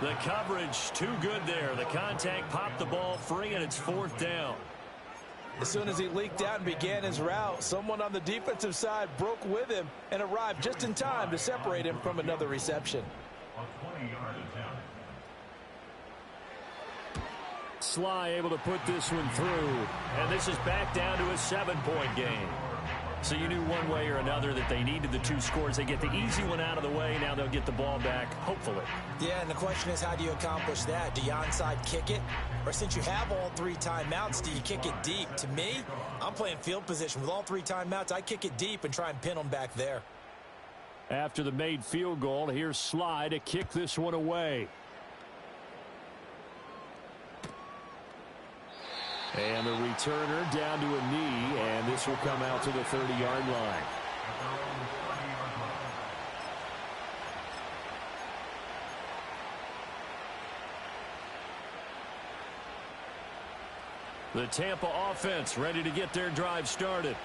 The coverage too good there. The contact popped the ball free, and it's 4th down. As soon as he leaked out and began his route, someone on the defensive side broke with him and arrived just in time to separate him from another reception. Sly able to put this one through. And this is back down to a 7-point game. So you knew one way or another that they needed the 2 scores. They get the easy one out of the way. Now they'll get the ball back, hopefully. Yeah, and the question is, how do you accomplish that? Do you onside kick it? Or since you have all 3 timeouts, do you kick it deep? To me, I'm playing field position. With all 3 timeouts, I kick it deep and try and pin them back there. After the made field goal, here's Sly to kick this one away. And the returner down to a knee, and this will come out to the 30-yard line. The Tampa offense ready to get their drive started.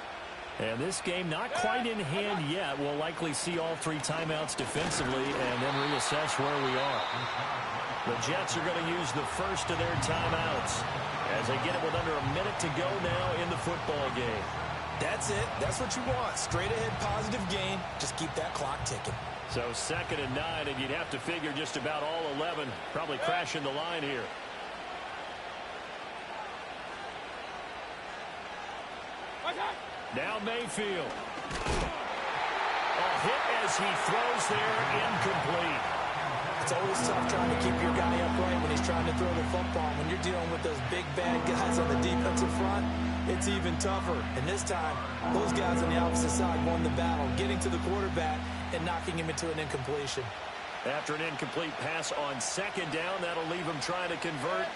And this game not quite in hand yet. We'll likely see all 3 timeouts defensively and then reassess where we are. The Jets are going to use the first of their timeouts as they get it with under a minute to go now in the football game. That's it. That's what you want. Straight ahead positive gain. Just keep that clock ticking. So 2nd and 9, and you'd have to figure just about all 11 probably crashing the line here. Now Mayfield. A hit as he throws there, incomplete. It's always tough trying to keep your guy upright when he's trying to throw the football. When you're dealing with those big, bad guys on the defensive front, it's even tougher. And this time, those guys on the opposite side won the battle, getting to the quarterback and knocking him into an incompletion. After an incomplete pass on 2nd down, that'll leave him trying to convert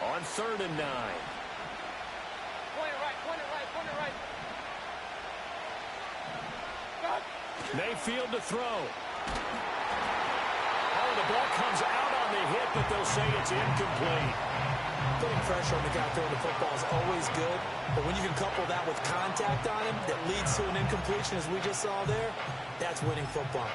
on 3rd and 9. Mayfield to throw. Oh, the ball comes out on the hit, but they'll say it's incomplete. Putting pressure on the guy throwing the football is always good, but when you can couple that with contact on him that leads to an incompletion, as we just saw there, that's winning football.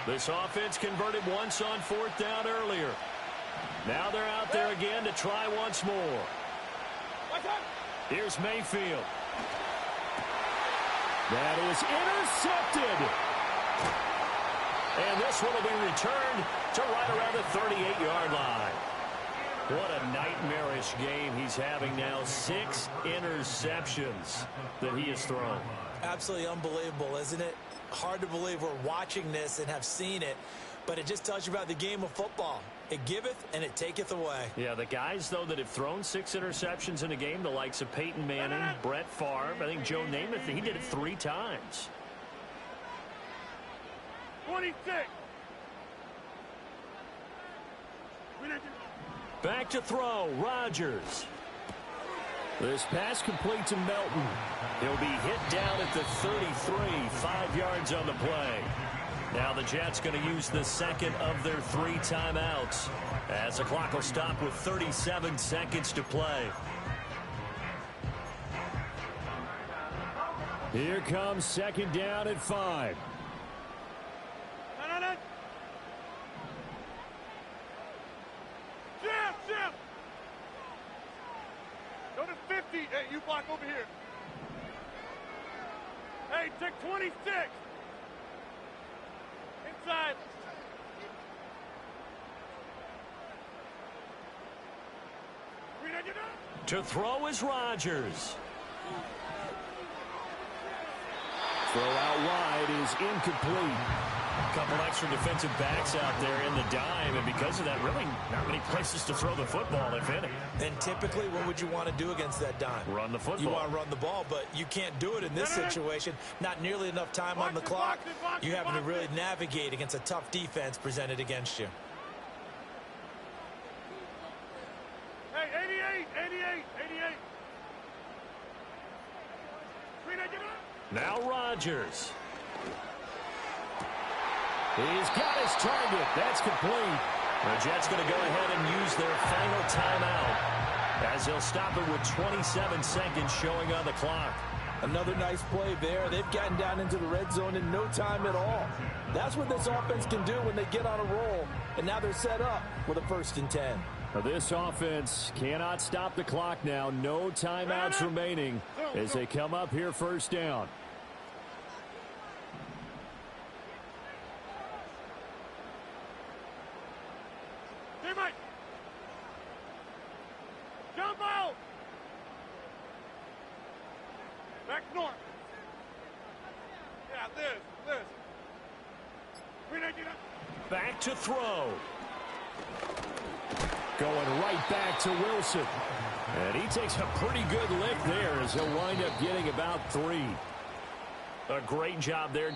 This offense converted once on 4th down earlier. Now they're out there again to try once more. Here's Mayfield. That is intercepted. And this one will be returned to right around the 38-yard line. What a nightmarish game he's having now. 6 interceptions that he has thrown. Absolutely unbelievable, isn't it? Hard to believe we're watching this and have seen it, but it just tells you about the game of football. It giveth and it taketh away. Yeah, the guys, though, that have thrown 6 interceptions in a game, the likes of Peyton Manning, Brett Favre, I think Joe Namath, he did it 3 times. 26. Back to throw, Rodgers. This pass complete to Melton. He'll be hit down at the 33, 5 yards on the play. Now the Jets going to use the 2nd of their 3 timeouts as the clock will stop with 37 seconds to play. Here comes 2nd down at 5. Jim! Go to 50. Hey, you block over here. Hey, take 26. Inside. To throw is Rodgers. Throw out wide is incomplete. A couple extra defensive backs out there in the dime, and because of that, really not many places to throw the football, if any. And typically, what would you want to do against that dime? Run the football. You want to run the ball, but you can't do it in this situation. Not nearly enough time on the clock. You having to really navigate against a tough defense presented against you. Hey, 88. Now Rodgers. He's got his target. That's complete. The Jets going to go ahead and use their final timeout as they'll stop it with 27 seconds showing on the clock. Another nice play there. They've gotten down into the red zone in no time at all. That's what this offense can do when they get on a roll. And now they're set up with a 1st and 10. Now this offense cannot stop the clock now. No timeouts remaining as they come up here 1st down. Teammate! Jump out! Back north. Yeah, this. We need you to... Back to throw. Going right back to Wilson. And he takes a pretty good lick there as he'll wind up getting about 3. A great job there.